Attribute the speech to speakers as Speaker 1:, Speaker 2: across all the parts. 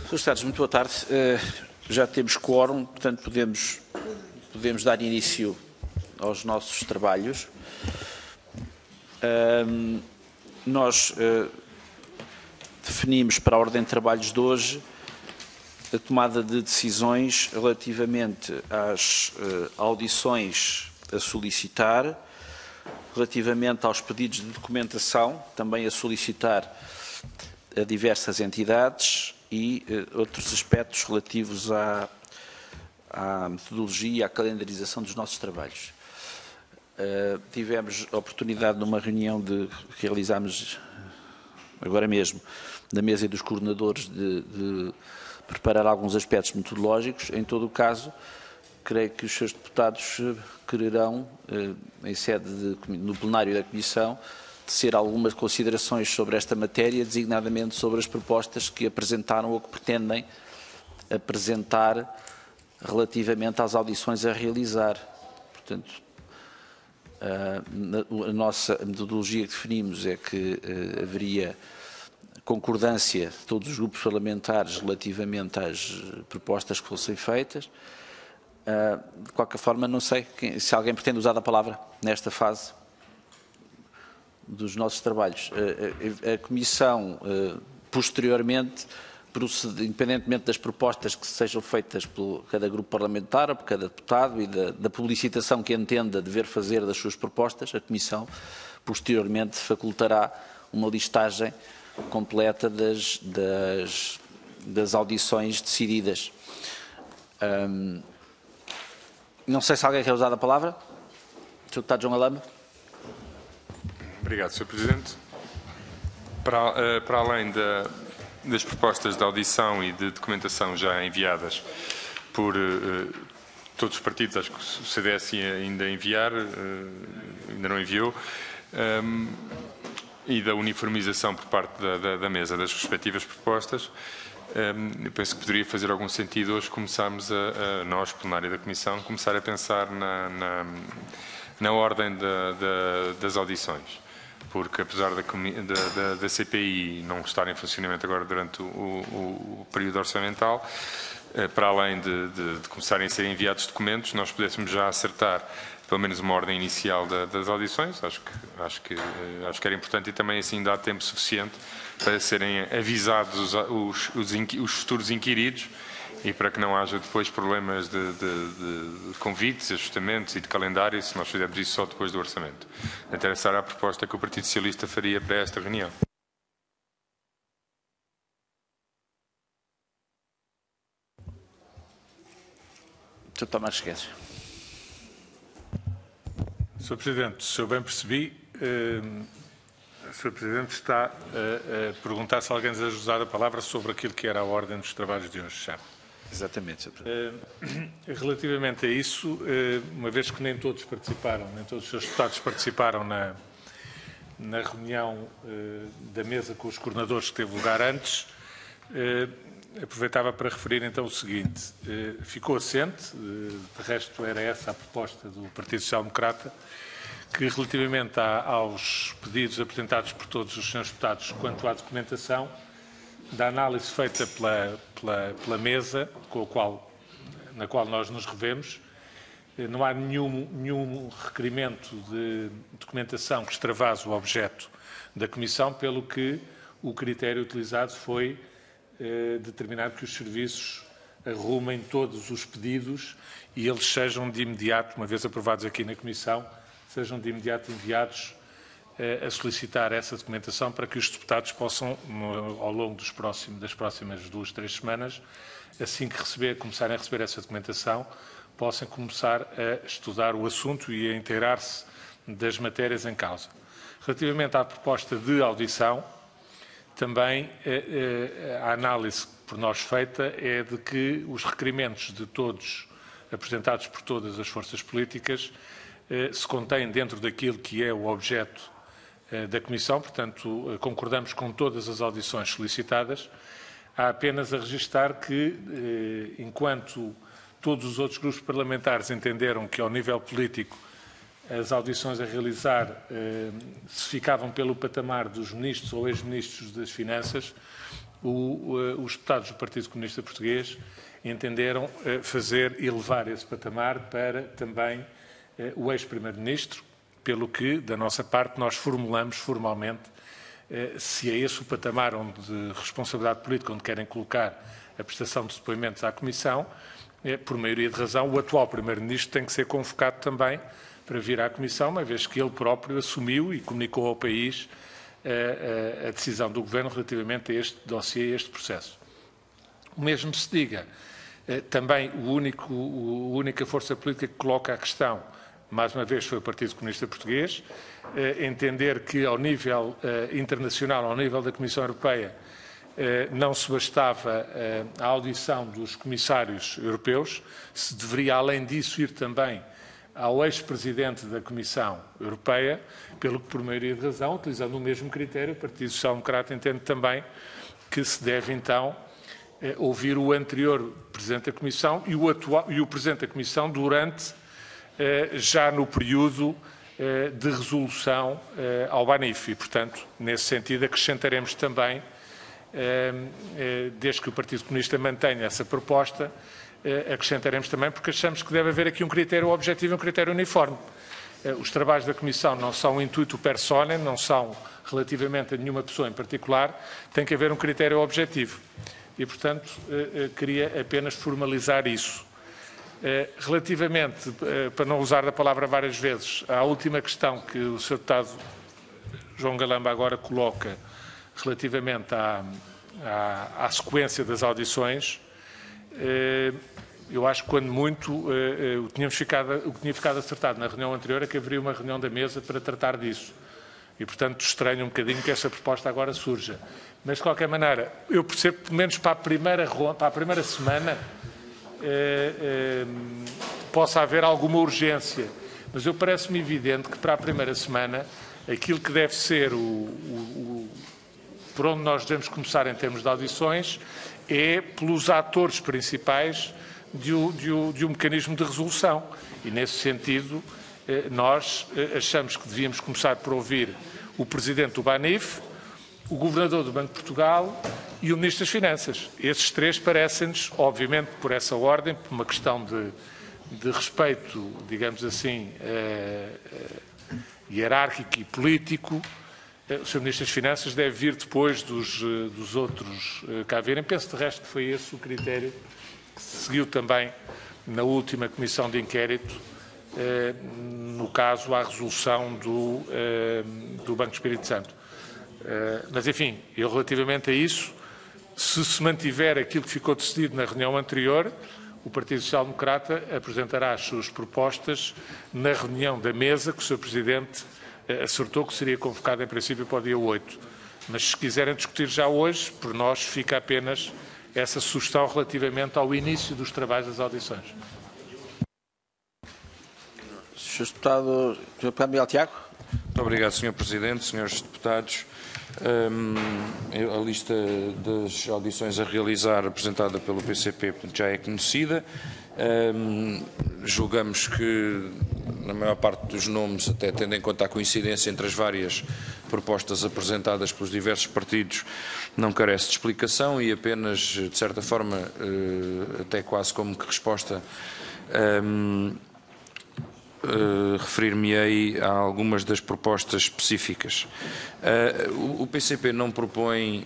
Speaker 1: Senhores Deputados, muito boa tarde. Já temos quórum, portanto podemos dar início aos nossos trabalhos. Nós definimos para a ordem de trabalhos de hoje a tomada de decisões relativamente às audições a solicitar, relativamente aos pedidos de documentação, também a solicitar a diversas entidades e outros aspectos relativos à metodologia e à calendarização dos nossos trabalhos. Tivemos a oportunidade numa reunião que realizámos agora mesmo, na mesa dos coordenadores, de preparar alguns aspectos metodológicos. Em todo o caso, creio que os seus deputados quererão, em sede no plenário da Comissão, tecer algumas considerações sobre esta matéria, designadamente sobre as propostas que apresentaram ou que pretendem apresentar relativamente às audições a realizar. Portanto, a nossa metodologia que definimos é que haveria concordância de todos os grupos parlamentares relativamente às propostas que fossem feitas. De qualquer forma, não sei se alguém pretende usar a palavra nesta fase dos nossos trabalhos. A Comissão, posteriormente, independentemente das propostas que sejam feitas por cada grupo parlamentar ou por cada deputado e da publicitação que entenda dever fazer das suas propostas, a Comissão, posteriormente, facultará uma listagem completa das audições decididas. Não sei se alguém quer usar a palavra. Sr. Deputado João Alama.
Speaker 2: Obrigado, Sr. Presidente. Para além das propostas de audição e de documentação já enviadas por todos os partidos, acho que o CDS ainda enviar, ainda não enviou, e da uniformização por parte da mesa das respectivas propostas, eu penso que poderia fazer algum sentido hoje começarmos nós, plenário da Comissão, começar a pensar na ordem das audições. Porque apesar da CPI não estar em funcionamento agora durante o período orçamental, para além de começarem a ser enviados documentos, nós pudéssemos já acertar pelo menos uma ordem inicial das audições. Acho que era importante e também assim dá tempo suficiente para serem avisados os futuros inquiridos e para que não haja depois problemas de convites, ajustamentos e de calendário se nós fizermos isso só depois do orçamento. Então essa era a proposta que o Partido Socialista faria para esta reunião.
Speaker 1: Sr. Tomás Guedes.
Speaker 3: Sr. Presidente, se eu bem percebi, o Sr. Presidente está a perguntar se alguém deseja usar a palavra sobre aquilo que era a ordem dos trabalhos de hoje, sabe?
Speaker 1: Exatamente, Sr. Presidente.
Speaker 3: Relativamente a isso, uma vez que nem todos os seus deputados participaram na reunião da mesa com os coordenadores que teve lugar antes, aproveitava para referir então o seguinte: ficou assente, de resto era essa a proposta do Partido Social Democrata, que relativamente aos pedidos apresentados por todos os senhores deputados quanto à documentação, da análise feita pela mesa na qual nós nos revemos, não há nenhum requerimento de documentação que extravase o objeto da Comissão, pelo que o critério utilizado foi determinar que os serviços arrumem todos os pedidos e eles sejam de imediato, uma vez aprovados aqui na Comissão, sejam de imediato enviados a solicitar essa documentação para que os deputados possam, ao longo das próximas 2, 3 semanas, assim que começarem a receber essa documentação, possam começar a estudar o assunto e a inteirar-se das matérias em causa. Relativamente à proposta de audição, também a análise por nós feita é de que os requerimentos de todos, apresentados por todas as forças políticas, se contêm dentro daquilo que é o objeto da Comissão, portanto, concordamos com todas as audições solicitadas. Há apenas a registar que, enquanto todos os outros grupos parlamentares entenderam que, ao nível político, as audições a realizar se ficavam pelo patamar dos ministros ou ex-ministros das Finanças, os deputados do Partido Comunista Português entenderam elevar esse patamar para também o ex-primeiro-ministro, pelo que, da nossa parte, nós formulamos formalmente, se é esse o patamar de responsabilidade política onde querem colocar a prestação de depoimentos à Comissão, por maioria de razão, o atual primeiro-ministro tem que ser convocado também para vir à Comissão, uma vez que ele próprio assumiu e comunicou ao país a decisão do Governo relativamente a este dossiê, a este processo. O mesmo se diga, também a única força política que coloca a questão, mais uma vez, foi o Partido Comunista Português, entender que ao nível internacional, ao nível da Comissão Europeia, não se bastava a audição dos comissários europeus, se deveria, além disso, ir também ao ex-presidente da Comissão Europeia, pelo que, por maioria de razão, utilizando o mesmo critério, o Partido Social Democrata entende também que se deve, então, ouvir o anterior Presidente da Comissão e o Presidente da Comissão durante, já no período de resolução ao BANIF. E, portanto, nesse sentido, acrescentaremos também, desde que o Partido Comunista mantenha essa proposta, acrescentaremos também, porque achamos que deve haver aqui um critério objetivo e um critério uniforme. Os trabalhos da Comissão não são um intuito personae, não são relativamente a nenhuma pessoa em particular, tem que haver um critério objetivo. E, portanto, queria apenas formalizar isso. Relativamente, para não usar a palavra várias vezes, à última questão que o Sr. Deputado João Galamba agora coloca relativamente à sequência das audições, eu acho que, quando muito, o que tinha ficado acertado na reunião anterior é que haveria uma reunião da mesa para tratar disso. E, portanto, estranho um bocadinho que essa proposta agora surja. Mas, de qualquer maneira, eu percebo que, pelo menos para a primeira semana, possa haver alguma urgência. Mas eu parece-me evidente que, para a primeira semana, aquilo que deve ser por onde nós devemos começar em termos de audições é pelos atores principais de um mecanismo de resolução. E, nesse sentido, nós achamos que devíamos começar por ouvir o Presidente do BANIF, o Governador do Banco de Portugal e o Ministro das Finanças. Esses três parecem-nos, obviamente, por essa ordem, por uma questão de respeito, digamos assim, hierárquico e político. O Sr. Ministro das Finanças deve vir depois dos outros cá virem. Penso, de resto, que foi esse o critério que se seguiu também na última comissão de inquérito, no caso, à resolução do Banco do Espírito Santo. Mas, enfim, eu, relativamente a isso, se mantiver aquilo que ficou decidido na reunião anterior, o Partido Social Democrata apresentará as suas propostas na reunião da mesa que o Sr. Presidente acertou que seria convocado, em princípio, para o dia 8. Mas, se quiserem discutir já hoje, por nós fica apenas essa sugestão relativamente ao início dos trabalhos das audições.
Speaker 1: Sr. Deputado Miguel Tiago.
Speaker 4: Muito obrigado, Sr. Presidente, Srs. Deputados. A lista das audições a realizar apresentada pelo PCP já é conhecida. Julgamos que, na maior parte dos nomes, até tendo em conta a coincidência entre as várias propostas apresentadas pelos diversos partidos, não carece de explicação e apenas, de certa forma, até quase como que resposta, referir-me-ei a algumas das propostas específicas. O PCP não propõe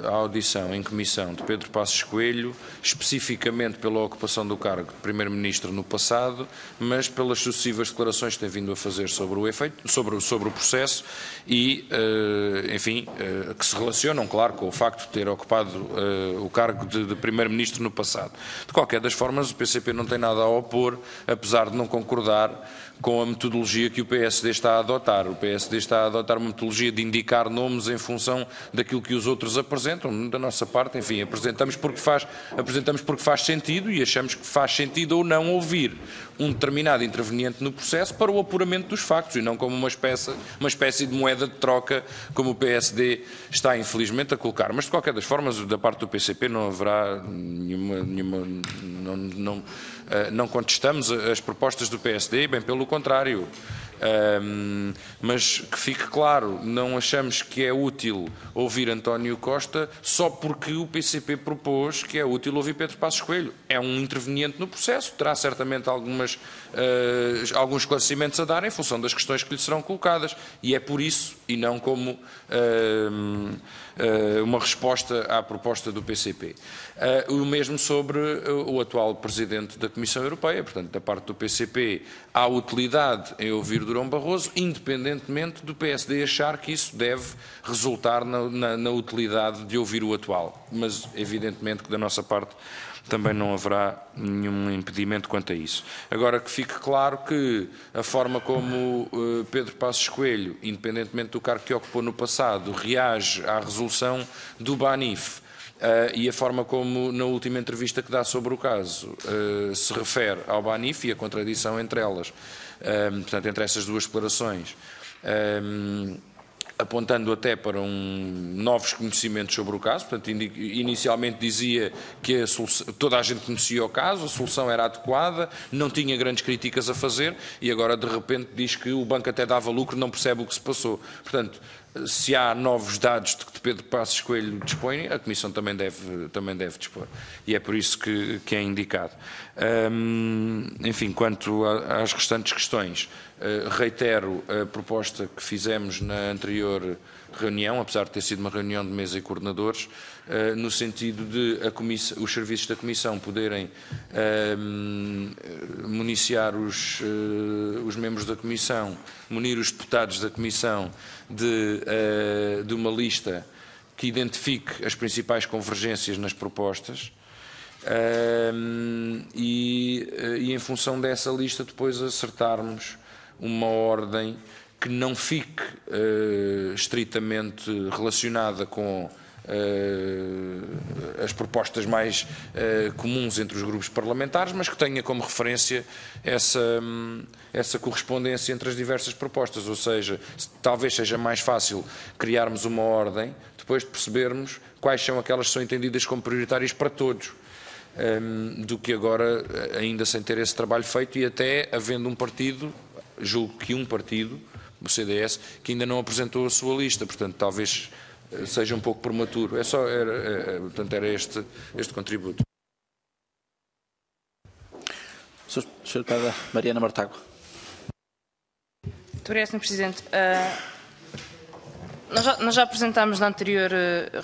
Speaker 4: a audição em comissão de Pedro Passos Coelho, especificamente pela ocupação do cargo de Primeiro-Ministro no passado, mas pelas sucessivas declarações que tem vindo a fazer sobre o efeito, sobre o processo e, enfim, que se relacionam, claro, com o facto de ter ocupado o cargo de Primeiro-Ministro no passado. De qualquer das formas, o PCP não tem nada a opor, apesar de não concordar com a metodologia que o PSD está a adotar. O PSD está a adotar uma metodologia de indicar nomes em função daquilo que os outros apresentam. Da nossa parte, enfim, apresentamos porque faz sentido e achamos que faz sentido ou não ouvir um determinado interveniente no processo para o apuramento dos factos e não como uma espécie de moeda de troca, como o PSD está infelizmente a colocar. Mas, de qualquer das formas, da parte do PCP não haverá não contestamos as propostas do PSD, bem pelo contrário. Mas que fique claro, não achamos que é útil ouvir António Costa só porque o PCP propôs que é útil ouvir Pedro Passos Coelho. É um interveniente no processo, terá certamente alguns esclarecimentos a dar em função das questões que lhe serão colocadas, e é por isso, e não como uma resposta à proposta do PCP. O mesmo sobre o atual Presidente da Comissão Europeia. Portanto, da parte do PCP, há utilidade em ouvir Durão Barroso, independentemente do PSD achar que isso deve resultar na utilidade de ouvir o atual. Mas, evidentemente, que da nossa parte também não haverá nenhum impedimento quanto a isso. Agora, que fique claro que a forma como Pedro Passos Coelho, independentemente do cargo que ocupou no passado, reage à resolução do BANIF, e a forma como, na última entrevista que dá sobre o caso, se refere ao BANIF e a contradição entre elas, portanto, entre essas duas declarações, apontando até para novos conhecimentos sobre o caso. Portanto, inicialmente dizia que toda a gente conhecia o caso, a solução era adequada, não tinha grandes críticas a fazer, e agora de repente diz que o banco até dava lucro, não percebe o que se passou. Portanto, se há novos dados de que Pedro Passos Coelho dispõe, a Comissão também deve dispor. E é por isso que é indicado. Enfim, quanto às restantes questões, reitero a proposta que fizemos na anterior reunião, apesar de ter sido uma reunião de mesa e coordenadores, no sentido de os serviços da Comissão poderem municiar os membros da Comissão, munir os deputados da Comissão de uma lista que identifique as principais convergências nas propostas, e em função dessa lista depois acertarmos uma ordem que não fique estritamente relacionada com as propostas mais comuns entre os grupos parlamentares, mas que tenha como referência essa correspondência entre as diversas propostas. Ou seja, talvez seja mais fácil criarmos uma ordem depois de percebermos quais são aquelas que são entendidas como prioritárias para todos, do que agora ainda sem ter esse trabalho feito, e até havendo um partido, julgo que um partido, o CDS, que ainda não apresentou a sua lista. Portanto, talvez seja um pouco prematuro. Portanto, era este contributo.
Speaker 1: Sra. Deputada Mariana Mortágua.
Speaker 5: Muito obrigada, Sr. Presidente. Nós já apresentámos na anterior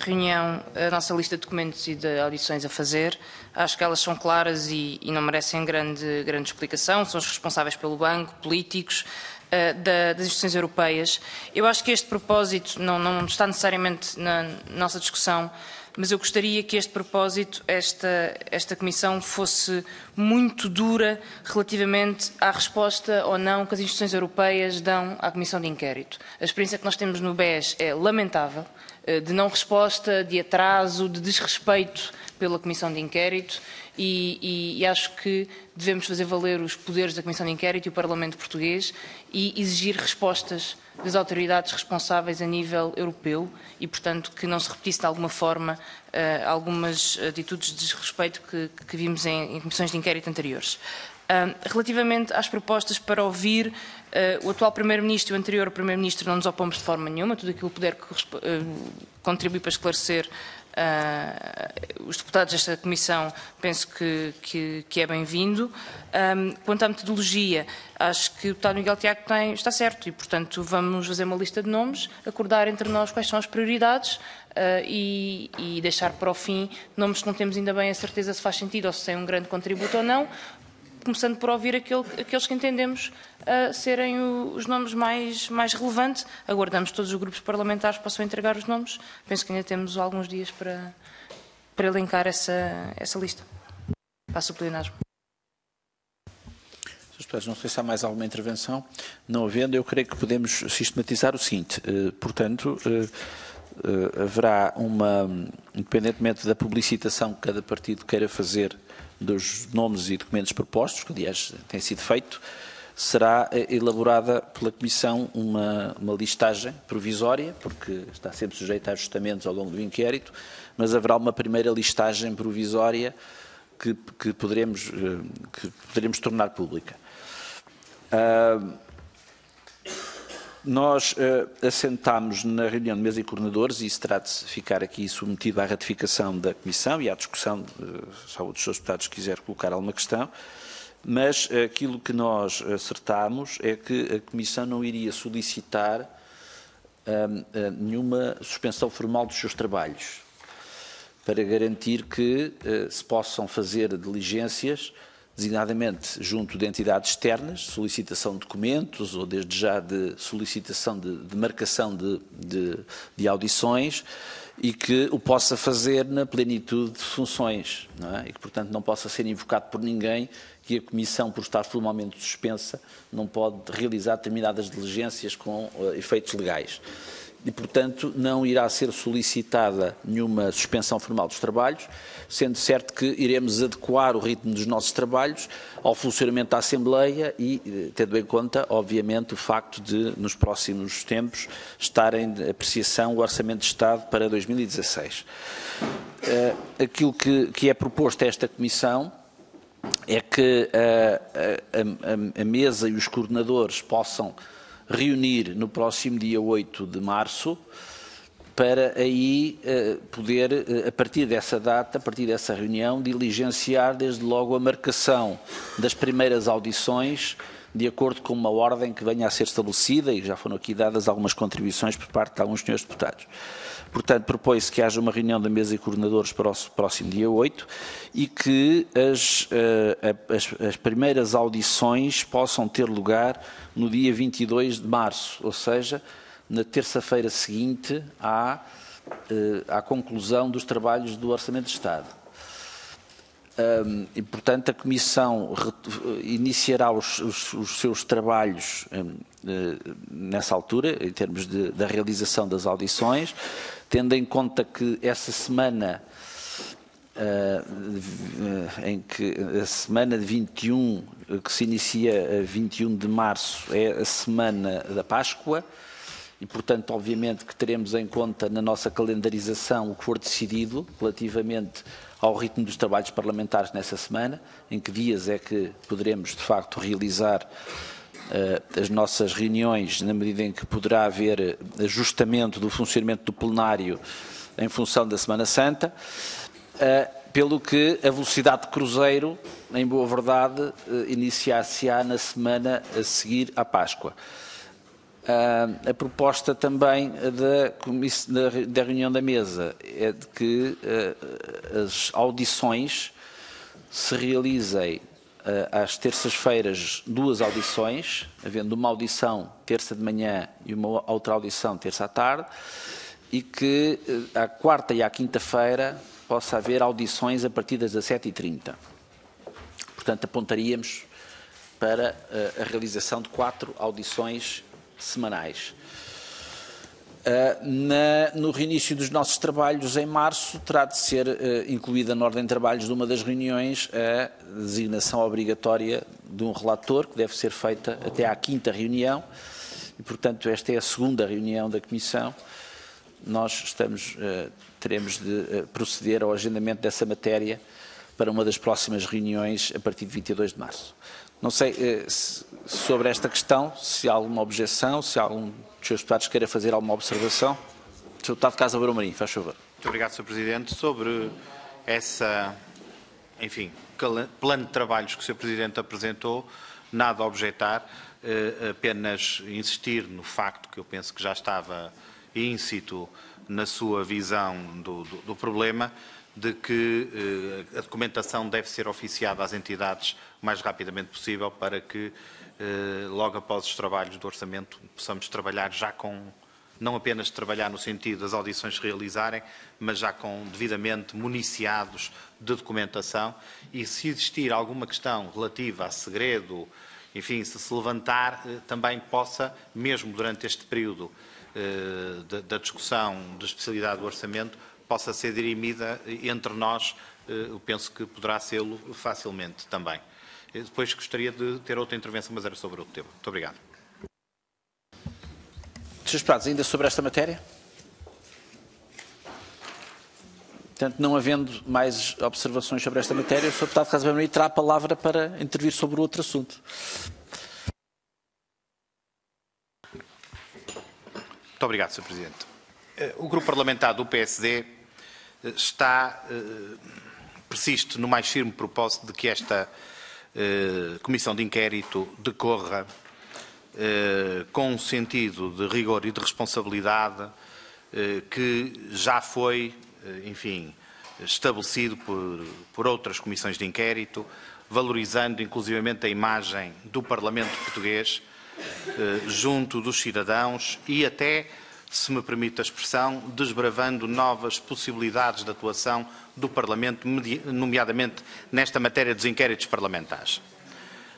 Speaker 5: reunião a nossa lista de documentos e de audições a fazer. Acho que elas são claras e não merecem grande explicação. São os responsáveis pelo banco, políticos, das instituições europeias. Eu acho que este propósito não está necessariamente na nossa discussão, mas eu gostaria que este propósito, esta Comissão, fosse muito dura relativamente à resposta ou não que as instituições europeias dão à Comissão de Inquérito. A experiência que nós temos no BES é lamentável, de não resposta, de atraso, de desrespeito pela Comissão de Inquérito, e acho que devemos fazer valer os poderes da Comissão de Inquérito e o Parlamento Português e exigir respostas das autoridades responsáveis a nível europeu e, portanto, que não se repetisse de alguma forma algumas atitudes de desrespeito que vimos em comissões de inquérito anteriores. Relativamente às propostas para ouvir o atual Primeiro-Ministro e o anterior Primeiro-Ministro, não nos opomos de forma nenhuma. Tudo aquilo que puder contribuir para esclarecer os deputados desta Comissão, penso que é bem-vindo. Quanto à metodologia, acho que o deputado Miguel Tiago está certo e, portanto, vamos fazer uma lista de nomes, acordar entre nós quais são as prioridades e deixar para o fim nomes que não temos ainda bem a certeza se faz sentido ou se tem um grande contributo ou não, começando por ouvir aqueles que entendemos serem os nomes mais relevantes. Aguardamos todos os grupos parlamentares possam entregar os nomes. Penso que ainda temos alguns dias para elencar essa lista. Passo o plenário.
Speaker 1: Não sei se há mais alguma intervenção. Não havendo, eu creio que podemos sistematizar o seguinte. Portanto, haverá independentemente da publicitação que cada partido queira fazer dos nomes e documentos propostos, que aliás tem sido feito, será elaborada pela Comissão uma listagem provisória, porque está sempre sujeita a ajustamentos ao longo do inquérito, mas haverá uma primeira listagem provisória que poderemos tornar pública. Nós assentámos na reunião de mesa e coordenadores, e isso terá de ficar aqui submetido à ratificação da Comissão e à discussão, se algum dos seus deputados quiser colocar alguma questão, mas aquilo que nós acertámos é que a Comissão não iria solicitar nenhuma suspensão formal dos seus trabalhos, para garantir que se possam fazer diligências, designadamente junto de entidades externas, solicitação de documentos ou desde já de solicitação de marcação de audições, e que o possa fazer na plenitude de funções, não é? E que, portanto, não possa ser invocado por ninguém que a Comissão, por estar formalmente suspensa, não pode realizar determinadas diligências com efeitos legais. E, portanto, não irá ser solicitada nenhuma suspensão formal dos trabalhos, sendo certo que iremos adequar o ritmo dos nossos trabalhos ao funcionamento da Assembleia e tendo em conta, obviamente, o facto de, nos próximos tempos, estar em apreciação o Orçamento de Estado para 2016. Aquilo que é proposto a esta Comissão é que a mesa e os coordenadores possam reunir no próximo dia 8 de março, para aí poder, a partir dessa data, a partir dessa reunião, diligenciar desde logo a marcação das primeiras audições, de acordo com uma ordem que venha a ser estabelecida, e já foram aqui dadas algumas contribuições por parte de alguns senhores deputados. Portanto, propõe-se que haja uma reunião da mesa e coordenadores para o próximo dia 8 e que as primeiras audições possam ter lugar no dia 22 de março, ou seja, na terça-feira seguinte à conclusão dos trabalhos do Orçamento de Estado. E, portanto, a Comissão iniciará os seus trabalhos nessa altura, em termos da realização das audições, tendo em conta que essa semana, em que a semana de 21, que se inicia a 21 de março, é a semana da Páscoa, e, portanto, obviamente que teremos em conta na nossa calendarização o que for decidido relativamente ao ritmo dos trabalhos parlamentares nessa semana, em que dias é que poderemos, de facto, realizar as nossas reuniões, na medida em que poderá haver ajustamento do funcionamento do plenário em função da Semana Santa, pelo que a velocidade de cruzeiro, em boa verdade, iniciar-se-á na semana a seguir à Páscoa. A proposta também da reunião da mesa é de que as audições se realizem às terças-feiras 2 audições, havendo uma audição terça de manhã e uma outra audição terça à tarde, e que à quarta e à quinta-feira possa haver audições a partir das 17h30. Portanto, apontaríamos para a realização de 4 audições semanais. No reinício dos nossos trabalhos em março terá de ser incluída na ordem de trabalhos de uma das reuniões a designação obrigatória de um relator, que deve ser feita até à 5ª reunião, e, portanto, esta é a 2ª reunião da Comissão. Nós teremos de proceder ao agendamento dessa matéria para uma das próximas reuniões a partir de 22 de março. Não sei sobre esta questão, se há alguma objeção, se algum dos seus deputados queira fazer alguma observação. Sr. Deputado Casa Abreu Marinho, faz favor.
Speaker 6: Muito obrigado, Sr. Presidente. Sobre plano de trabalhos que o Sr. Presidente apresentou, nada a objetar, apenas insistir no facto que eu penso que já estava in situ na sua visão do problema, de que a documentação deve ser oficiada às entidades o mais rapidamente possível para que, logo após os trabalhos do orçamento, possamos trabalhar já com, não apenas trabalhar no sentido das audições se realizarem, mas já com devidamente municiados de documentação, e se existir alguma questão relativa a segredo, enfim, se levantar, também possa, mesmo durante este período da discussão da especialidade do orçamento, possa ser dirimida entre nós, eu penso que poderá sê-lo facilmente também. Depois gostaria de ter outra intervenção, mas era sobre outro tema. Muito obrigado.
Speaker 1: Srs. Deputados, ainda sobre esta matéria? Portanto, não havendo mais observações sobre esta matéria, o Sr. Deputado Casa Abreu Marinho terá a palavra para intervir sobre o outro assunto.
Speaker 6: Muito obrigado, Sr. Presidente. O Grupo Parlamentar do PSD persiste no mais firme propósito de que esta Comissão de Inquérito decorra com um sentido de rigor e de responsabilidade que já foi, enfim, estabelecido por outras comissões de inquérito, valorizando inclusivamente a imagem do Parlamento português junto dos cidadãos e até, se me permite a expressão, desbravando novas possibilidades de atuação do Parlamento, nomeadamente nesta matéria dos inquéritos parlamentares.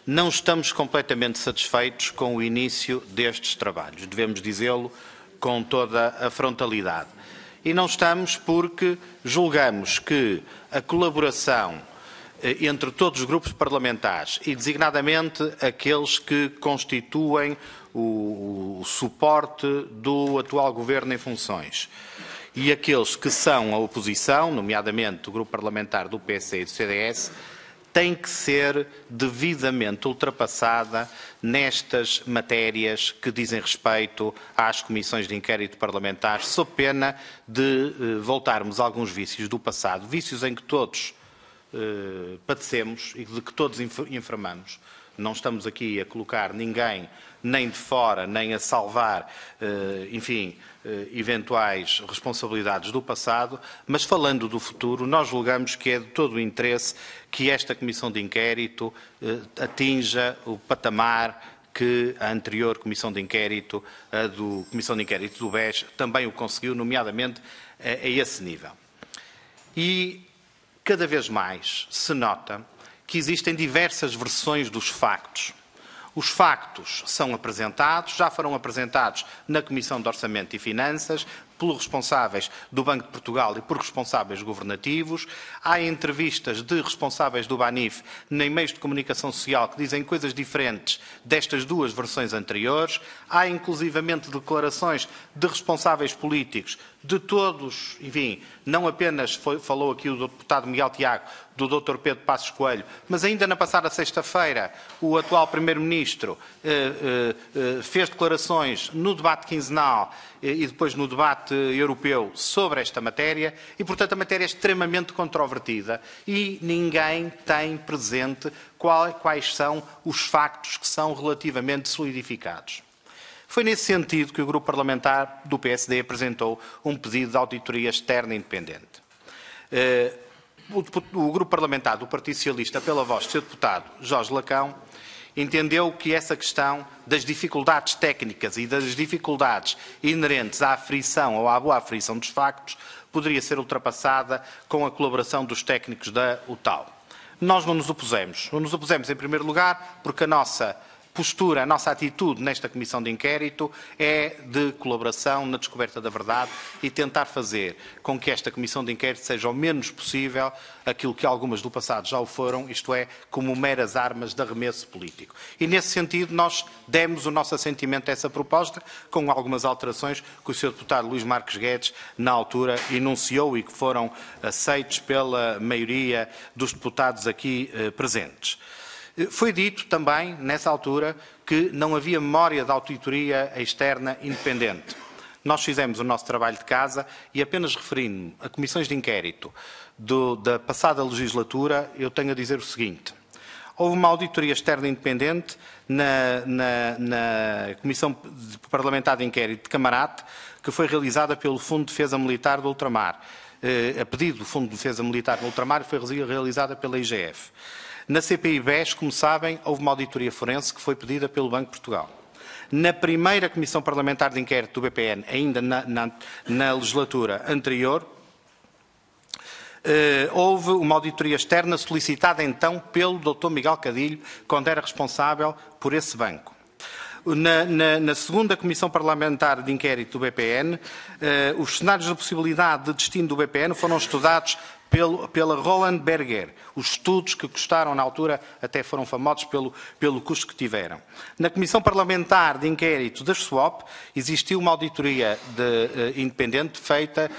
Speaker 6: Não estamos completamente satisfeitos com o início destes trabalhos, devemos dizê-lo com toda a frontalidade. E não estamos porque julgamos que a colaboração entre todos os grupos parlamentares e, designadamente, aqueles que constituem o suporte do atual Governo em funções e aqueles que são a oposição, nomeadamente o grupo parlamentar do PSD e do CDS, tem que ser devidamente ultrapassada nestas matérias que dizem respeito às comissões de inquérito parlamentares, sob pena de voltarmos a alguns vícios do passado, vícios em que todos padecemos e de que todos informamos. Não estamos aqui a colocar ninguém nem de fora, nem a salvar, enfim, eventuais responsabilidades do passado, mas falando do futuro, nós julgamos que é de todo o interesse que esta Comissão de Inquérito atinja o patamar que a anterior Comissão de Inquérito, a Comissão de Inquérito do BES, também o conseguiu, nomeadamente a esse nível. E cada vez mais se nota que existem diversas versões dos factos. Os factos são apresentados, já foram apresentados na Comissão de Orçamento e Finanças, pelos responsáveis do Banco de Portugal e por responsáveis governativos. Há entrevistas de responsáveis do BANIF em meios de comunicação social que dizem coisas diferentes destas duas versões anteriores. Há inclusivamente declarações de responsáveis políticos de todos, enfim, não apenas falou aqui o deputado Miguel Tiago, do Dr. Pedro Passos Coelho, mas ainda na passada sexta-feira o atual Primeiro-Ministro fez declarações no debate quinzenal e depois no debate europeu sobre esta matéria e, portanto, a matéria é extremamente controvertida e ninguém tem presente quais são os factos que são relativamente solidificados. Foi nesse sentido que o Grupo Parlamentar do PSD apresentou um pedido de auditoria externa independente. O Grupo Parlamentar do Partido Socialista, pela voz do Sr. Deputado Jorge Lacão, entendeu que essa questão das dificuldades técnicas e das dificuldades inerentes à aferição ou à boa aferição dos factos poderia ser ultrapassada com a colaboração dos técnicos da UTAL. Nós não nos opusemos. Não nos opusemos, em primeiro lugar, porque a nossa postura, a nossa atitude nesta Comissão de Inquérito é de colaboração na descoberta da verdade e tentar fazer com que esta Comissão de Inquérito seja o menos possível aquilo que algumas do passado já o foram, isto é, como meras armas de arremesso político. E nesse sentido nós demos o nosso assentimento a essa proposta, com algumas alterações que o Sr. Deputado Luís Marques Guedes, na altura, enunciou e que foram aceitos pela maioria dos deputados aqui presentes. Foi dito também, nessa altura, que não havia memória de auditoria externa independente. Nós fizemos o nosso trabalho de casa e, apenas referindo-me a comissões de inquérito da passada legislatura, eu tenho a dizer o seguinte. Houve uma auditoria externa independente na Comissão Parlamentar de Inquérito de Camarate, que foi realizada pelo Fundo de Defesa Militar do Ultramar. A pedido do Fundo de Defesa Militar do Ultramar, foi realizada pela IGF. Na CPI-BES, como sabem, houve uma auditoria forense que foi pedida pelo Banco de Portugal. Na primeira Comissão Parlamentar de Inquérito do BPN, ainda na legislatura anterior, houve uma auditoria externa solicitada então pelo Dr. Miguel Cadilho, quando era responsável por esse banco. Na segunda Comissão Parlamentar de Inquérito do BPN, os cenários da possibilidade de destino do BPN foram estudados pela Roland Berger. Os estudos que custaram, na altura, até foram famosos pelo custo que tiveram. Na Comissão Parlamentar de Inquérito das SWAP, existiu uma auditoria independente feita,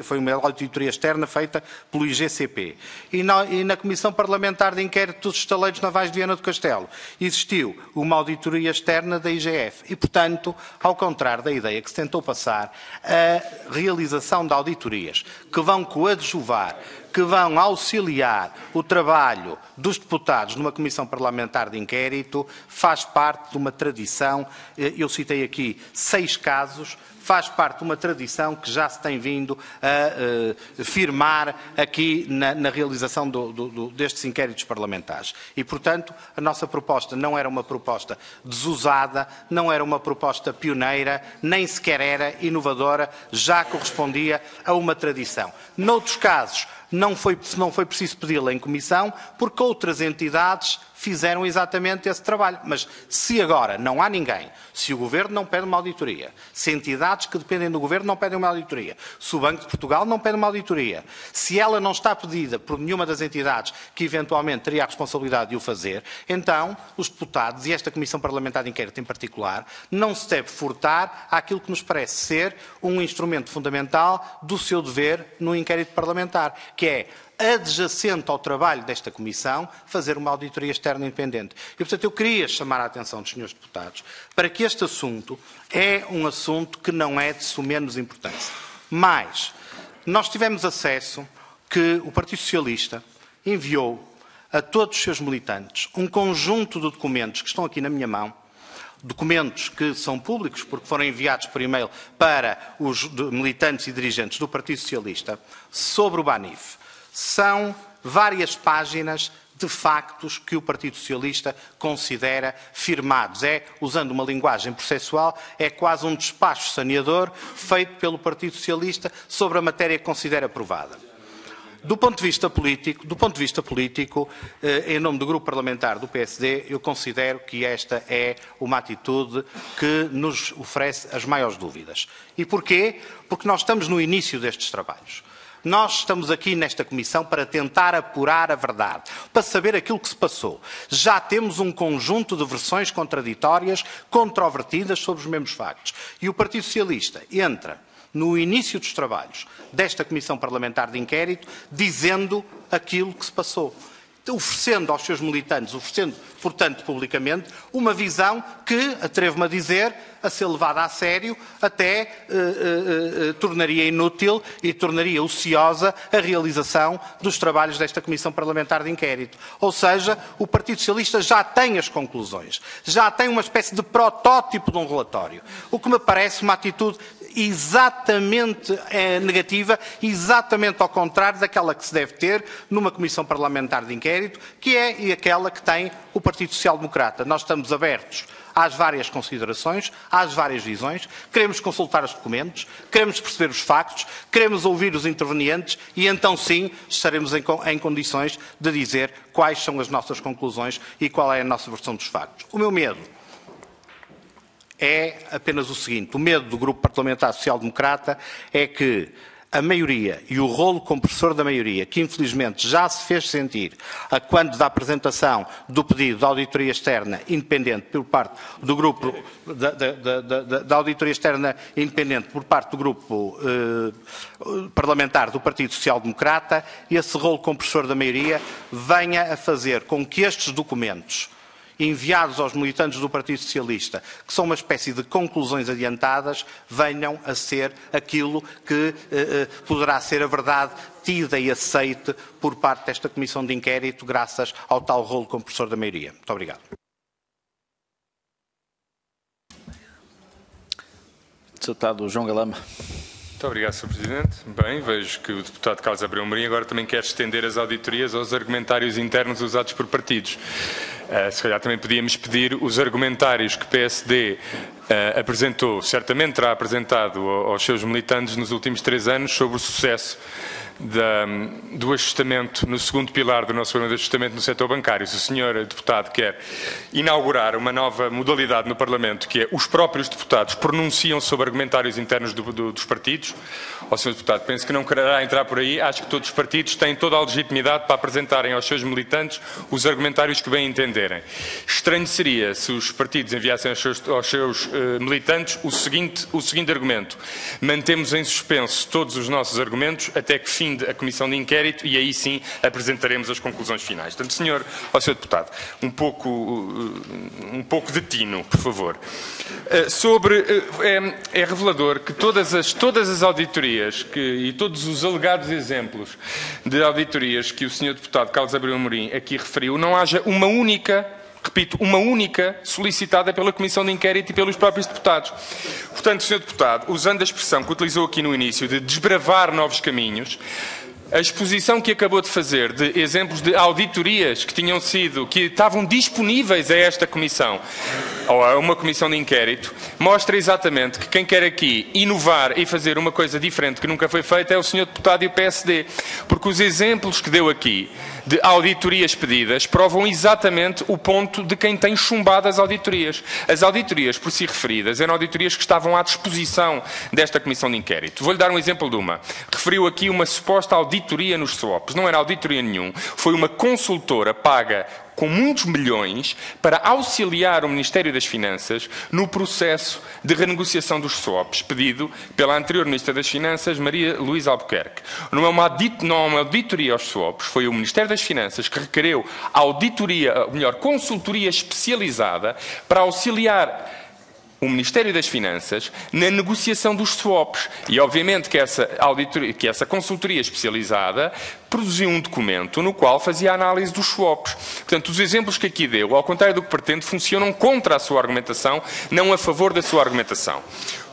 Speaker 6: foi uma auditoria externa feita pelo IGCP. E na Comissão Parlamentar de Inquérito dos Estaleiros Navais de Viana do Castelo, existiu uma auditoria externa da IGF. E, portanto, ao contrário da ideia que se tentou passar, a realização de auditorias que vão coadjuvar, que vão auxiliar o trabalho dos deputados numa comissão parlamentar de inquérito, faz parte de uma tradição, eu citei aqui 6 casos, faz parte de uma tradição que já se tem vindo a firmar aqui na realização destes inquéritos parlamentares. E, portanto, a nossa proposta não era uma proposta desusada, não era uma proposta pioneira, nem sequer era inovadora, já correspondia a uma tradição. Noutros casos, não foi preciso pedi-la em comissão, porque outras entidades fizeram exatamente esse trabalho. Mas se agora não há ninguém, se o Governo não pede uma auditoria, se entidades que dependem do Governo não pedem uma auditoria, se o Banco de Portugal não pede uma auditoria, se ela não está pedida por nenhuma das entidades que eventualmente teria a responsabilidade de o fazer, então os deputados, e esta Comissão Parlamentar de Inquérito em particular, não se deve furtar àquilo que nos parece ser um instrumento fundamental do seu dever no inquérito parlamentar, que é adjacente ao trabalho desta Comissão, fazer uma auditoria externa independente. E, portanto, eu queria chamar a atenção dos senhores deputados para que este assunto é um assunto que não é de sumenos importância. Mas nós tivemos acesso que o Partido Socialista enviou a todos os seus militantes um conjunto de documentos que estão aqui na minha mão, documentos que são públicos porque foram enviados por e-mail para os militantes e dirigentes do Partido Socialista, sobre o Banif. São várias páginas de factos que o Partido Socialista considera firmados. Usando uma linguagem processual, é quase um despacho saneador feito pelo Partido Socialista sobre a matéria que considera provada. Do ponto de vista político, em nome do Grupo Parlamentar do PSD, eu considero que esta é uma atitude que nos oferece as maiores dúvidas. E porquê? Porque nós estamos no início destes trabalhos. Nós estamos aqui nesta comissão para tentar apurar a verdade, para saber aquilo que se passou. Já temos um conjunto de versões contraditórias, controvertidas sobre os mesmos factos. E o Partido Socialista entra no início dos trabalhos desta Comissão Parlamentar de Inquérito, dizendo aquilo que se passou, oferecendo aos seus militantes, oferecendo, portanto, publicamente, uma visão que, atrevo-me a dizer, a ser levada a sério, até tornaria inútil e tornaria ociosa a realização dos trabalhos desta Comissão Parlamentar de Inquérito. Ou seja, o Partido Socialista já tem as conclusões, já tem uma espécie de protótipo de um relatório, o que me parece uma atitude exatamente negativa, exatamente ao contrário daquela que se deve ter numa Comissão Parlamentar de Inquérito, que é aquela que tem o Partido Social Democrata. Nós estamos abertos às várias considerações, às várias visões, queremos consultar os documentos, queremos perceber os factos, queremos ouvir os intervenientes e então sim estaremos em condições de dizer quais são as nossas conclusões e qual é a nossa versão dos factos. O meu medo é apenas o seguinte: o medo do Grupo Parlamentar Social Democrata é que a maioria e o rolo compressor da maioria, que infelizmente já se fez sentir a quando da apresentação do pedido de auditoria externa independente por parte do grupo da auditoria externa independente por parte do grupo parlamentar do Partido Social Democrata, esse rolo compressor da maioria venha a fazer com que estes documentos enviados aos militantes do Partido Socialista, que são uma espécie de conclusões adiantadas, venham a ser aquilo que poderá ser a verdade tida e aceite por parte desta Comissão de Inquérito, graças ao tal rolo compressor da maioria. Muito obrigado.
Speaker 1: Deputado João Galamba.
Speaker 2: Muito obrigado, Sr. Presidente. Bem, vejo que o deputado Carlos Abreu Amorim agora também quer estender as auditorias aos argumentários internos usados por partidos. Se calhar também podíamos pedir os argumentários que o PSD certamente terá apresentado aos seus militantes nos últimos 3 anos sobre o sucesso do ajustamento, no segundo pilar do nosso programa de ajustamento no setor bancário, se o senhor deputado quer inaugurar uma nova modalidade no Parlamento, que é os próprios deputados pronunciam sobre argumentários internos dos partidos, ao senhor deputado, penso que não quererá entrar por aí, acho que todos os partidos têm toda a legitimidade para apresentarem aos seus militantes os argumentários que bem entenderem. Estranho seria se os partidos enviassem aos seus militantes o seguinte argumento: mantemos em suspenso todos os nossos argumentos até que finde a comissão de inquérito e aí sim apresentaremos as conclusões finais. Portanto, ao senhor deputado, um pouco de tino, por favor. É revelador que todas as auditorias e todos os alegados exemplos de auditorias que o senhor deputado Carlos Abreu Amorim aqui referiu, não haja uma única, repito, uma única solicitada pela Comissão de Inquérito e pelos próprios deputados. Portanto, Sr. Deputado, usando a expressão que utilizou aqui no início de desbravar novos caminhos, a exposição que acabou de fazer de exemplos de auditorias que estavam disponíveis a esta comissão, ou a uma comissão de inquérito, mostra exatamente que quem quer aqui inovar e fazer uma coisa diferente que nunca foi feita é o Sr. Deputado e o PSD. Porque os exemplos que deu aqui de auditorias pedidas provam exatamente o ponto de quem tem chumbado as auditorias. As auditorias por si referidas eram auditorias que estavam à disposição desta comissão de inquérito. Vou-lhe dar um exemplo de uma. Referiu aqui uma suposta auditoria nos swaps. Não era auditoria nenhum. Foi uma consultora paga com muitos milhões para auxiliar o Ministério das Finanças no processo de renegociação dos swaps, pedido pela anterior Ministra das Finanças, Maria Luísa Albuquerque. Não é uma auditoria aos swaps, foi o Ministério das Finanças que requereu consultoria especializada para auxiliar o Ministério das Finanças na negociação dos swaps. E, obviamente, que essa consultoria especializada produziu um documento no qual fazia a análise dos swaps. Portanto, os exemplos que aqui deu, ao contrário do que pretende, funcionam contra a sua argumentação, não a favor da sua argumentação.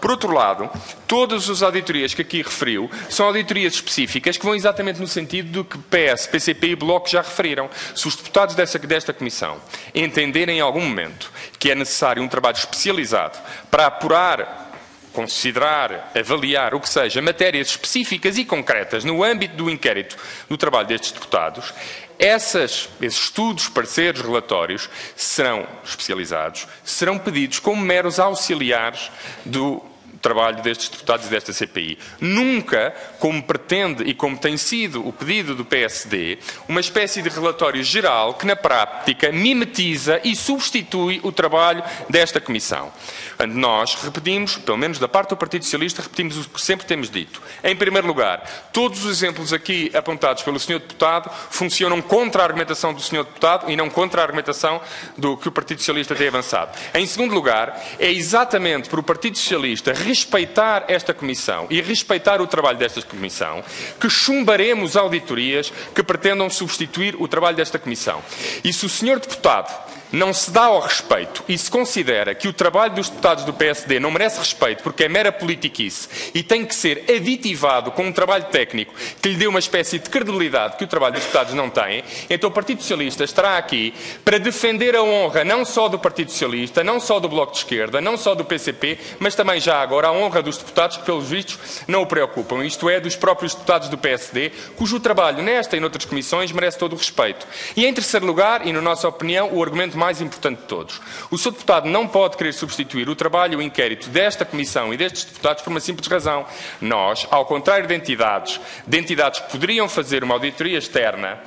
Speaker 2: Por outro lado, todas as auditorias que aqui referiu são auditorias específicas que vão exatamente no sentido do que PS, PCP e Bloco já referiram. Se os deputados desta comissão entenderem em algum momento que é necessário um trabalho especializado para apurar, considerar, avaliar, o que seja, matérias específicas e concretas no âmbito do inquérito do trabalho destes deputados, esses estudos, pareceres, relatórios serão especializados, serão pedidos como meros auxiliares do trabalho destes deputados e desta CPI. Nunca, como pretende e como tem sido o pedido do PSD, uma espécie de relatório geral que, na prática, mimetiza e substitui o trabalho desta Comissão. Nós repetimos, pelo menos da parte do Partido Socialista, repetimos o que sempre temos dito. Em primeiro lugar, todos os exemplos aqui apontados pelo Sr. Deputado funcionam contra a argumentação do Sr. Deputado e não contra a argumentação do que o Partido Socialista tem avançado. Em segundo lugar, é exatamente por o Partido Socialista respeitar esta Comissão e respeitar o trabalho desta Comissão que chumbaremos auditorias que pretendam substituir o trabalho desta Comissão. E se o Sr. Deputado não se dá ao respeito e se considera que o trabalho dos deputados do PSD não merece respeito porque é mera politiquice e tem que ser aditivado com um trabalho técnico que lhe dê uma espécie de credibilidade que o trabalho dos deputados não tem, então o Partido Socialista estará aqui para defender a honra não só do Partido Socialista, não só do Bloco de Esquerda, não só do PCP, mas também já agora a honra dos deputados que, pelos vistos, não o preocupam, isto é, dos próprios deputados do PSD, cujo trabalho nesta e noutras comissões merece todo o respeito. E em terceiro lugar, e na nossa opinião, o argumento mais importante de todos. O Sr. Deputado não pode querer substituir o trabalho e o inquérito desta Comissão e destes deputados por uma simples razão. Nós, ao contrário de entidades que poderiam fazer uma auditoria externa,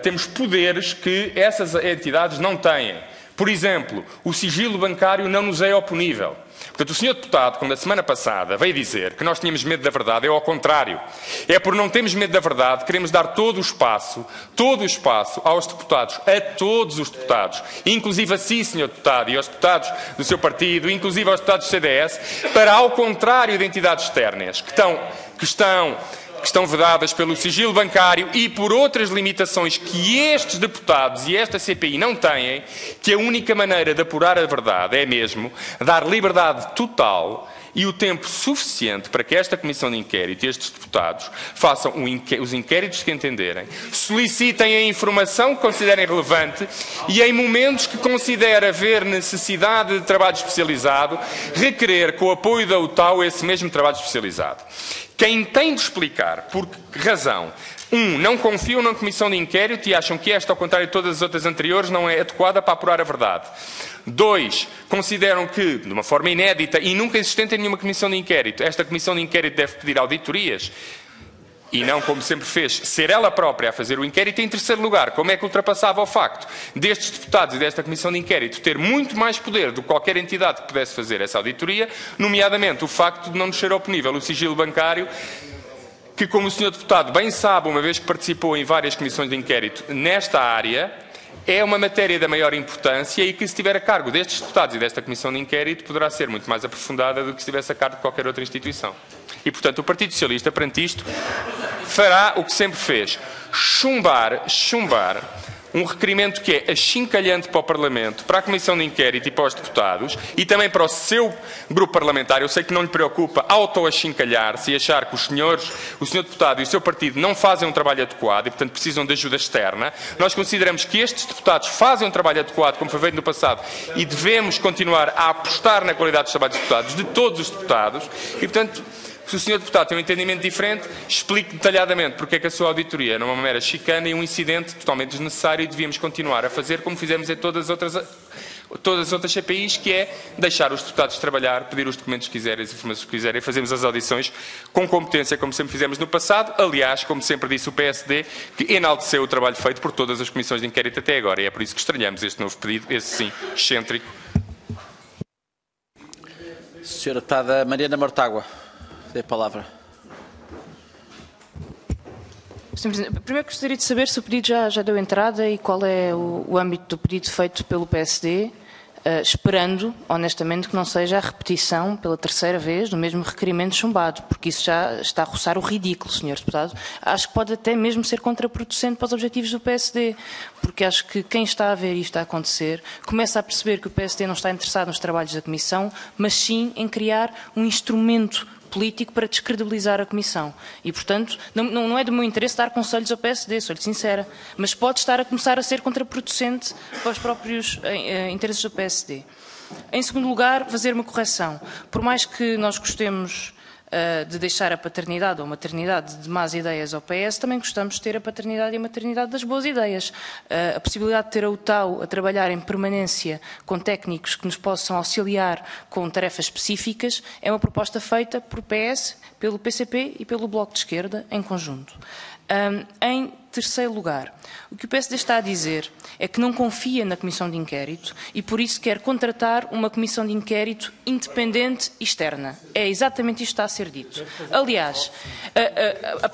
Speaker 2: temos poderes que essas entidades não têm. Por exemplo, o sigilo bancário não nos é oponível. Portanto, o Sr. Deputado, quando a semana passada veio dizer que nós tínhamos medo da verdade, é ao contrário. É por não termos medo da verdade, queremos dar todo o espaço aos deputados, a todos os deputados, inclusive a si, Sr. Deputado, e aos deputados do seu partido, inclusive aos deputados do CDS, para, ao contrário de entidades externas que estão vedadas pelo sigilo bancário e por outras limitações que estes deputados e esta CPI não têm, que a única maneira de apurar a verdade é mesmo dar liberdade total
Speaker 7: e o tempo suficiente para que esta Comissão de Inquérito e estes deputados façam os inquéritos que entenderem, solicitem a informação que considerem relevante e, em momentos que considera haver necessidade de trabalho especializado, requerer com o apoio da UTAU esse mesmo trabalho especializado. Quem tem de explicar por que razão não confiam na Comissão de Inquérito e acham que esta, ao contrário de todas as outras anteriores, não é adequada para apurar a verdade. 2, consideram que, de uma forma inédita e nunca existente em nenhuma Comissão de Inquérito, esta Comissão de Inquérito deve pedir auditorias e não, como sempre fez, ser ela própria a fazer o inquérito. Em terceiro lugar, como é que ultrapassava o facto destes deputados e desta Comissão de Inquérito ter muito mais poder do que qualquer entidade que pudesse fazer essa auditoria, nomeadamente o facto de não descer ao nível o sigilo bancário, que, como o Sr. Deputado bem sabe, uma vez que participou em várias comissões de inquérito nesta área, é uma matéria da maior importância e que, se estiver a cargo destes deputados e desta Comissão de Inquérito, poderá ser muito mais aprofundada do que se estivesse a cargo de qualquer outra instituição. E, portanto, o Partido Socialista, perante isto, fará o que sempre fez: chumbar um requerimento que é achincalhante para o Parlamento, para a Comissão de Inquérito e para os deputados, e também para o seu grupo parlamentar. Eu sei que não lhe preocupa auto-achincalhar-se e achar que o Sr. Deputado e o seu partido não fazem um trabalho adequado e, portanto, precisam de ajuda externa. Nós consideramos que estes deputados fazem um trabalho adequado, como foi feito no passado, e devemos continuar a apostar na qualidade dos trabalhos dos deputados, de todos os deputados, e, portanto, se o Sr. Deputado tem um entendimento diferente, explique detalhadamente porque é que a sua auditoria não é uma mera chicana e um incidente totalmente desnecessário, e devíamos continuar a fazer como fizemos em todas as outras CPIs, que é deixar os deputados trabalhar, pedir os documentos que quiserem, as informações que quiserem, fazemos as audições com competência, como sempre fizemos no passado. Aliás, como sempre disse o PSD, que enalteceu o trabalho feito por todas as comissões de inquérito até agora, e é por isso que estranhamos este novo pedido, esse sim, excêntrico.
Speaker 1: Sra. Deputada Mariana Mortágua, tem a palavra.
Speaker 5: Primeiro gostaria de saber se o pedido já deu entrada e qual é o âmbito do pedido feito pelo PSD, esperando, honestamente, que não seja a repetição pela terceira vez do mesmo requerimento chumbado, porque isso já está a roçar o ridículo, Sr. Deputado. Acho que pode até mesmo ser contraproducente para os objetivos do PSD, porque acho que quem está a ver isto a acontecer começa a perceber que o PSD não está interessado nos trabalhos da Comissão, mas sim em criar um instrumento político para descredibilizar a Comissão. E, portanto, não é do meu interesse dar conselhos ao PSD, sou-lhe sincera, mas pode estar a começar a ser contraproducente para os próprios interesses do PSD. Em segundo lugar, fazer uma correção. Por mais que nós gostemos de deixar a paternidade ou maternidade de más ideias ao PS, também gostamos de ter a paternidade e a maternidade das boas ideias. A possibilidade de ter a UTAU a trabalhar em permanência com técnicos que nos possam auxiliar com tarefas específicas é uma proposta feita por PS, pelo PCP e pelo Bloco de Esquerda em conjunto. Em terceiro lugar, o que o PSD está a dizer é que não confia na Comissão de Inquérito e por isso quer contratar uma Comissão de Inquérito independente e externa. É exatamente isto que está a ser dito. Aliás, a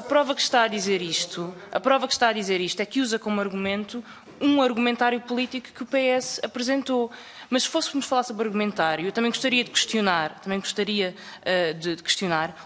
Speaker 5: prova que está a dizer isto é que usa como argumento um argumentário político que o PS apresentou. Mas se fôssemos falar sobre argumentário, eu também gostaria de questionar,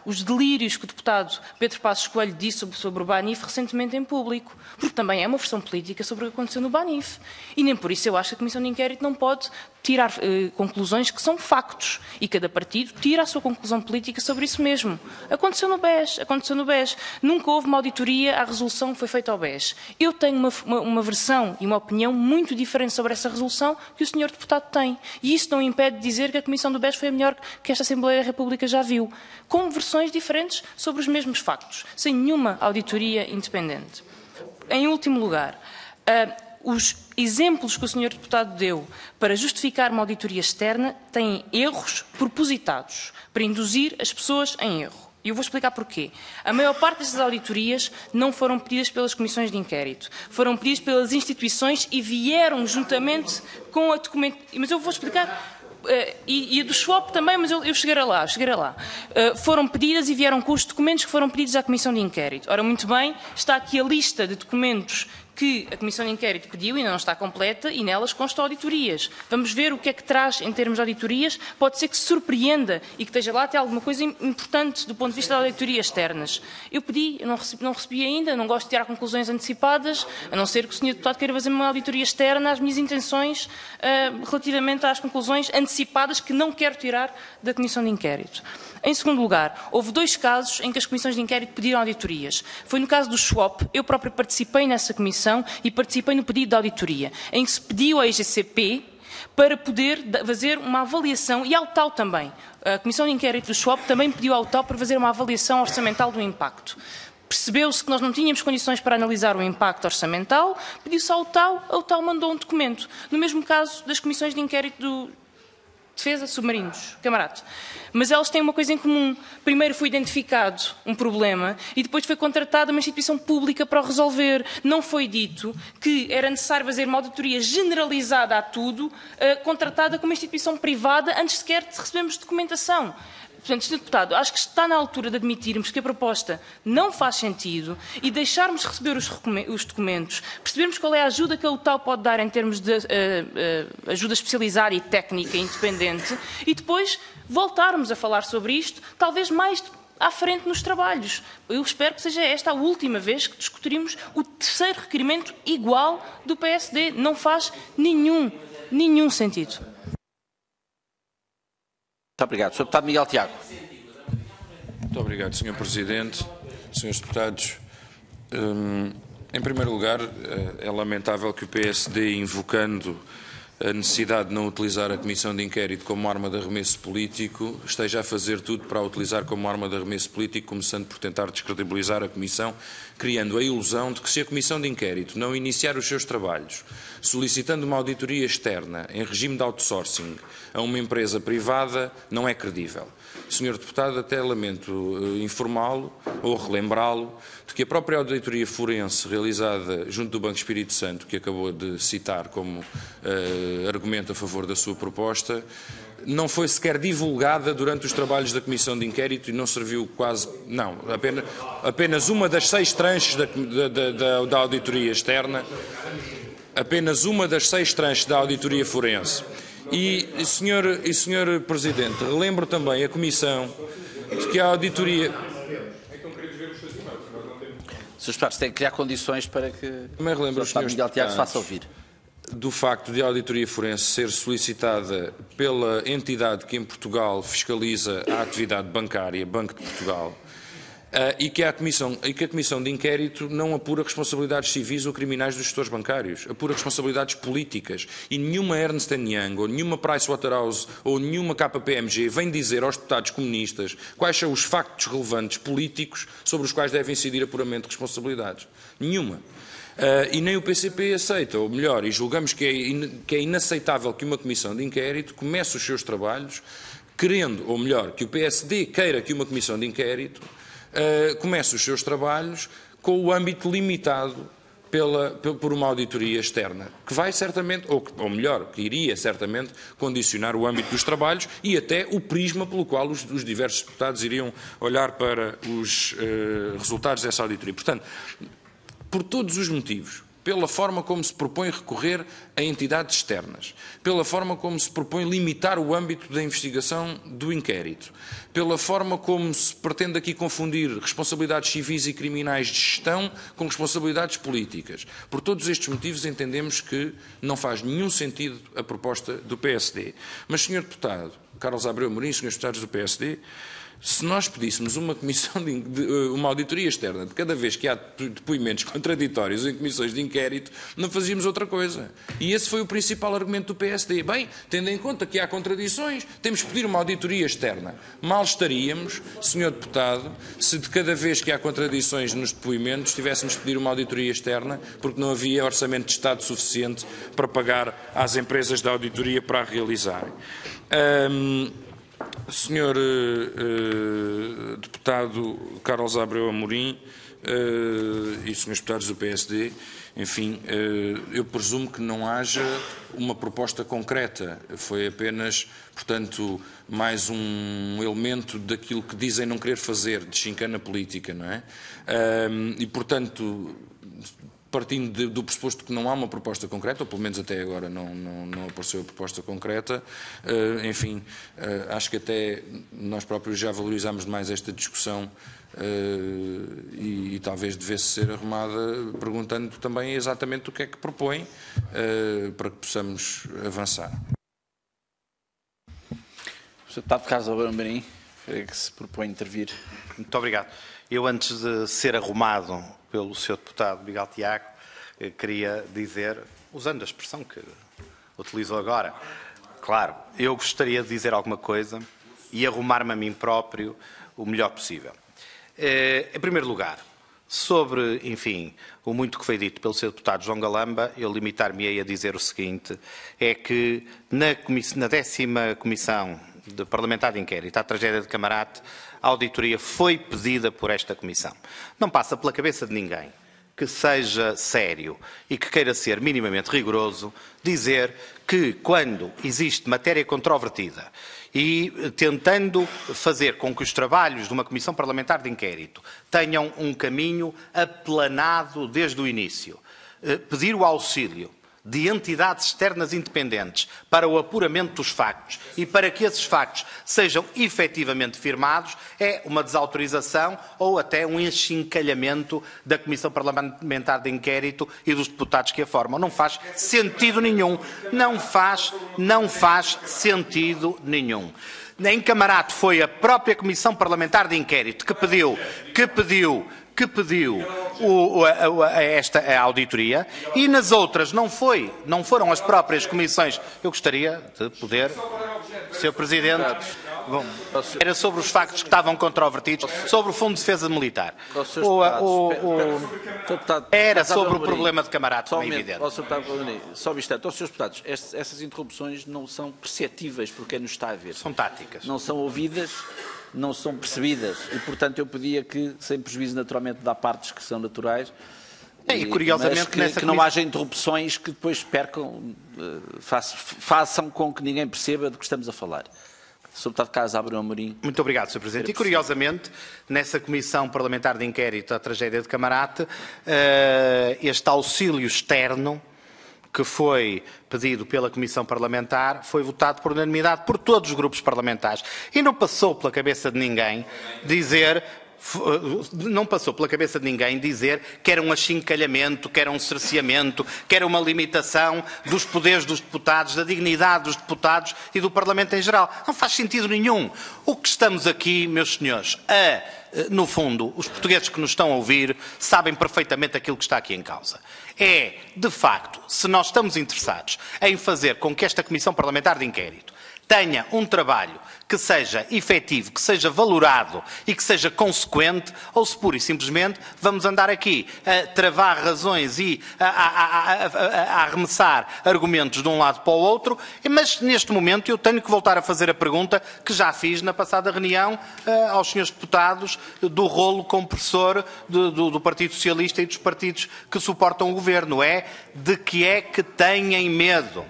Speaker 5: os delírios que o deputado Pedro Passos Coelho disse sobre o Banif recentemente em público, porque também é uma versão política sobre o que aconteceu no Banif. E nem por isso eu acho que a Comissão de Inquérito não pode tirar conclusões que são factos, e cada partido tira a sua conclusão política sobre isso mesmo. Aconteceu no BES. Nunca houve uma auditoria à resolução que foi feita ao BES. Eu tenho uma versão e uma opinião muito diferente sobre essa resolução que o Sr. Deputado tem. E isso não impede de dizer que a Comissão do BES foi a melhor que esta Assembleia da República já viu, com versões diferentes sobre os mesmos factos, sem nenhuma auditoria independente. Em último lugar, os exemplos que o Sr. Deputado deu para justificar uma auditoria externa têm erros propositados para induzir as pessoas em erro. E eu vou explicar porquê. A maior parte dessas auditorias não foram pedidas pelas comissões de inquérito, foram pedidas pelas instituições e vieram juntamente com a documentação. Mas eu vou explicar. E a do SWOP também, mas eu chegarei lá. Foram pedidas e vieram com os documentos que foram pedidos à Comissão de Inquérito. Ora, muito bem, está aqui a lista de documentos que a Comissão de Inquérito pediu e ainda não está completa e nelas constam auditorias. Vamos ver o que é que traz em termos de auditorias. Pode ser que se surpreenda e que esteja lá até alguma coisa importante do ponto de vista de auditorias externas. Eu pedi, eu não recebi ainda, não gosto de tirar conclusões antecipadas, a não ser que o Sr. Deputado queira fazer uma auditoria externa às minhas intenções relativamente às conclusões antecipadas que não quero tirar da Comissão de Inquérito. Em segundo lugar, houve 2 casos em que as comissões de inquérito pediram auditorias. Foi no caso do Schwab, eu próprio participei nessa comissão e participei no pedido de auditoria, em que se pediu à IGCP para poder fazer uma avaliação, e ao TAU também. A Comissão de Inquérito do Schwab também pediu ao TAU para fazer uma avaliação orçamental do impacto. Percebeu-se que nós não tínhamos condições para analisar o impacto orçamental, pediu-se ao TAU mandou um documento. No mesmo caso das comissões de inquérito do Defesa, Submarinos, Camarate. Mas elas têm uma coisa em comum. Primeiro foi identificado um problema e depois foi contratada uma instituição pública para o resolver. Não foi dito que era necessário fazer uma auditoria generalizada a tudo, contratada com uma instituição privada, antes sequer de recebermos documentação. Portanto, Sr. Deputado, acho que está na altura de admitirmos que a proposta não faz sentido e deixarmos receber os documentos, percebermos qual é a ajuda que a UTAU pode dar em termos de ajuda especializada e técnica independente e depois voltarmos a falar sobre isto, talvez mais à frente nos trabalhos. Eu espero que seja esta a última vez que discutiremos o 3º requerimento igual do PSD. Não faz nenhum sentido.
Speaker 1: Muito obrigado. Sr. Deputado Miguel Tiago.
Speaker 4: Muito obrigado, Sr. Presidente, Srs. Deputados. Em primeiro lugar, é lamentável que o PSD, invocando a necessidade de não utilizar a Comissão de Inquérito como arma de arremesso político, esteja a fazer tudo para a utilizar como arma de arremesso político, começando por tentar descredibilizar a Comissão, criando a ilusão de que se a Comissão de Inquérito não iniciar os seus trabalhos, solicitando uma auditoria externa em regime de outsourcing a uma empresa privada, não é credível. Sr. Deputado, até lamento informá-lo ou relembrá-lo de que a própria auditoria forense realizada junto do Banco Espírito Santo, que acabou de citar como argumento a favor da sua proposta, não foi sequer divulgada durante os trabalhos da Comissão de Inquérito e não serviu quase, não, apenas uma das 6 tranches da auditoria externa, apenas uma das 6 tranches da auditoria forense. E, Sr. Presidente, relembro também a Comissão de que a auditoria...
Speaker 1: Srs. Deputados, tem que criar condições para que
Speaker 4: Também relembro
Speaker 1: o Sr. Miguel Tiago se faça ouvir.
Speaker 4: Do facto de a auditoria forense ser solicitada pela entidade que em Portugal fiscaliza a atividade bancária, Banco de Portugal, e que a Comissão de Inquérito não apura responsabilidades civis ou criminais dos gestores bancários, apura responsabilidades políticas. E nenhuma Ernst & Young, ou nenhuma Pricewaterhouse, ou nenhuma KPMG vem dizer aos deputados comunistas quais são os factos relevantes políticos sobre os quais devem incidir apuramento de responsabilidades. Nenhuma. E nem o PCP aceita, ou melhor, e julgamos que é inaceitável que uma Comissão de Inquérito comece os seus trabalhos querendo, ou melhor, que o PSD queira que uma Comissão de Inquérito comece os seus trabalhos com o âmbito limitado por uma auditoria externa, que vai certamente, ou melhor, que iria certamente condicionar o âmbito dos trabalhos e até o prisma pelo qual os diversos deputados iriam olhar para os resultados dessa auditoria. Portanto, por todos os motivos, pela forma como se propõe recorrer a entidades externas, pela forma como se propõe limitar o âmbito da investigação do inquérito, pela forma como se pretende aqui confundir responsabilidades civis e criminais de gestão com responsabilidades políticas. Por todos estes motivos entendemos que não faz nenhum sentido a proposta do PSD. Mas, Sr. Deputado Carlos Abreu Amorim, Srs. Deputados do PSD, se nós pedíssemos uma uma auditoria externa de cada vez que há depoimentos contraditórios em comissões de inquérito, não fazíamos outra coisa. E esse foi o principal argumento do PSD. Bem, tendo em conta que há contradições, temos que pedir uma auditoria externa. Mal estaríamos, Sr. Deputado, se de cada vez que há contradições nos depoimentos tivéssemos que pedir uma auditoria externa, porque não havia orçamento de Estado suficiente para pagar às empresas da auditoria para a realizarem. Sr. Deputado Carlos Abreu Amorim e Srs. Deputados do PSD, enfim, eu presumo que não haja uma proposta concreta. Foi apenas, portanto, mais um elemento daquilo que dizem não querer fazer, de chincana política, não é? E, portanto, partindo do pressuposto que não há uma proposta concreta, ou pelo menos até agora não apareceu a proposta concreta, enfim, acho que até nós próprios já valorizámos mais esta discussão e talvez devesse ser arrumada perguntando também exatamente o que é que propõe para que possamos avançar.
Speaker 1: O Sr. Deputado Carlos Albeiro Marim, é que se propõe intervir.
Speaker 6: Muito obrigado. Eu, antes de ser arrumado pelo Sr. Deputado Miguel Tiago, queria dizer, usando a expressão que utilizou agora, claro, eu gostaria de dizer alguma coisa e arrumar-me a mim próprio o melhor possível. Em primeiro lugar, sobre, enfim, o muito que foi dito pelo Sr. Deputado João Galamba, eu limitar-me-ei a dizer o seguinte, é que na 10ª Comissão Parlamentar de Inquérito à tragédia de Camarate, a auditoria foi pedida por esta Comissão. Não passa pela cabeça de ninguém que seja sério e que queira ser minimamente rigoroso dizer que quando existe matéria controvertida e tentando fazer com que os trabalhos de uma Comissão Parlamentar de Inquérito tenham um caminho aplanado desde o início, pedir o auxílio de entidades externas independentes para o apuramento dos factos e para que esses factos sejam efetivamente firmados, é uma desautorização ou até um enchincalhamento da Comissão Parlamentar de Inquérito e dos deputados que a formam. Não faz sentido nenhum. Não faz sentido nenhum. Em Camarate foi a própria Comissão Parlamentar de Inquérito que pediu esta auditoria e nas outras não foram as próprias comissões. Eu gostaria de poder, Sr. Presidente, era sobre os factos que estavam controvertidos, sobre o Fundo de Defesa Militar. Era sobre o problema de Camarate, como é evidente.
Speaker 1: Só um instante. Srs. Deputados, essas interrupções não são perceptíveis por quem nos está a ver.
Speaker 6: São táticas.
Speaker 1: Não são ouvidas, não são percebidas e, portanto, eu pedia que, sem prejuízo naturalmente de partes que são naturais,
Speaker 6: e curiosamente
Speaker 1: que não haja interrupções que depois percam, façam com que ninguém perceba do que estamos a falar. Sr. Deputado Carlos Albeiro Marim.
Speaker 6: Muito obrigado, Sr. Presidente. E, curiosamente, nessa Comissão Parlamentar de Inquérito à tragédia de Camarate, este auxílio externo que foi pedido pela Comissão Parlamentar foi votado por unanimidade por todos os grupos parlamentares. E não passou pela cabeça de ninguém dizer que era um achincalhamento, que era um cerceamento, que era uma limitação dos poderes dos deputados, da dignidade dos deputados e do Parlamento em geral. Não faz sentido nenhum. O que estamos aqui, meus senhores, no fundo, os portugueses que nos estão a ouvir sabem perfeitamente aquilo que está aqui em causa. É, de facto, se nós estamos interessados em fazer com que esta Comissão Parlamentar de Inquérito tenha um trabalho que seja efetivo, que seja valorado e que seja consequente, ou se pura e simplesmente vamos andar aqui a travar razões e a arremessar argumentos de um lado para o outro, mas neste momento eu tenho que voltar a fazer a pergunta que já fiz na passada reunião aos senhores deputados do rolo compressor do Partido Socialista e dos partidos que suportam o governo. De que é que têm medo?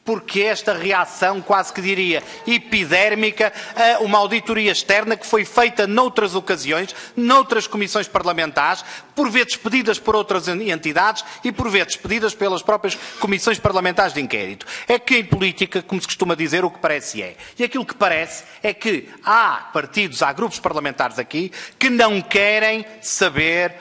Speaker 6: Porque esta reação, quase que diria, epidérmica a uma auditoria externa que foi feita noutras ocasiões, noutras comissões parlamentares, por vezes pedidas por outras entidades e por vezes pedidas pelas próprias comissões parlamentares de inquérito. É que em política, como se costuma dizer, o que parece é. E aquilo que parece é que há grupos parlamentares aqui que não querem saber,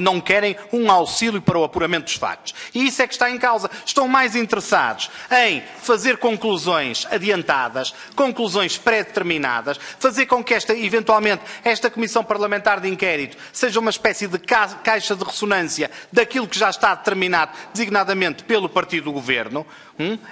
Speaker 6: não querem um auxílio para o apuramento dos factos. E isso é que está em causa. Estão mais interessados em fazer conclusões adiantadas, conclusões pré-determinadas, fazer com que eventualmente, esta Comissão Parlamentar de Inquérito seja uma espécie de caixa de ressonância daquilo que já está determinado designadamente pelo partido do Governo,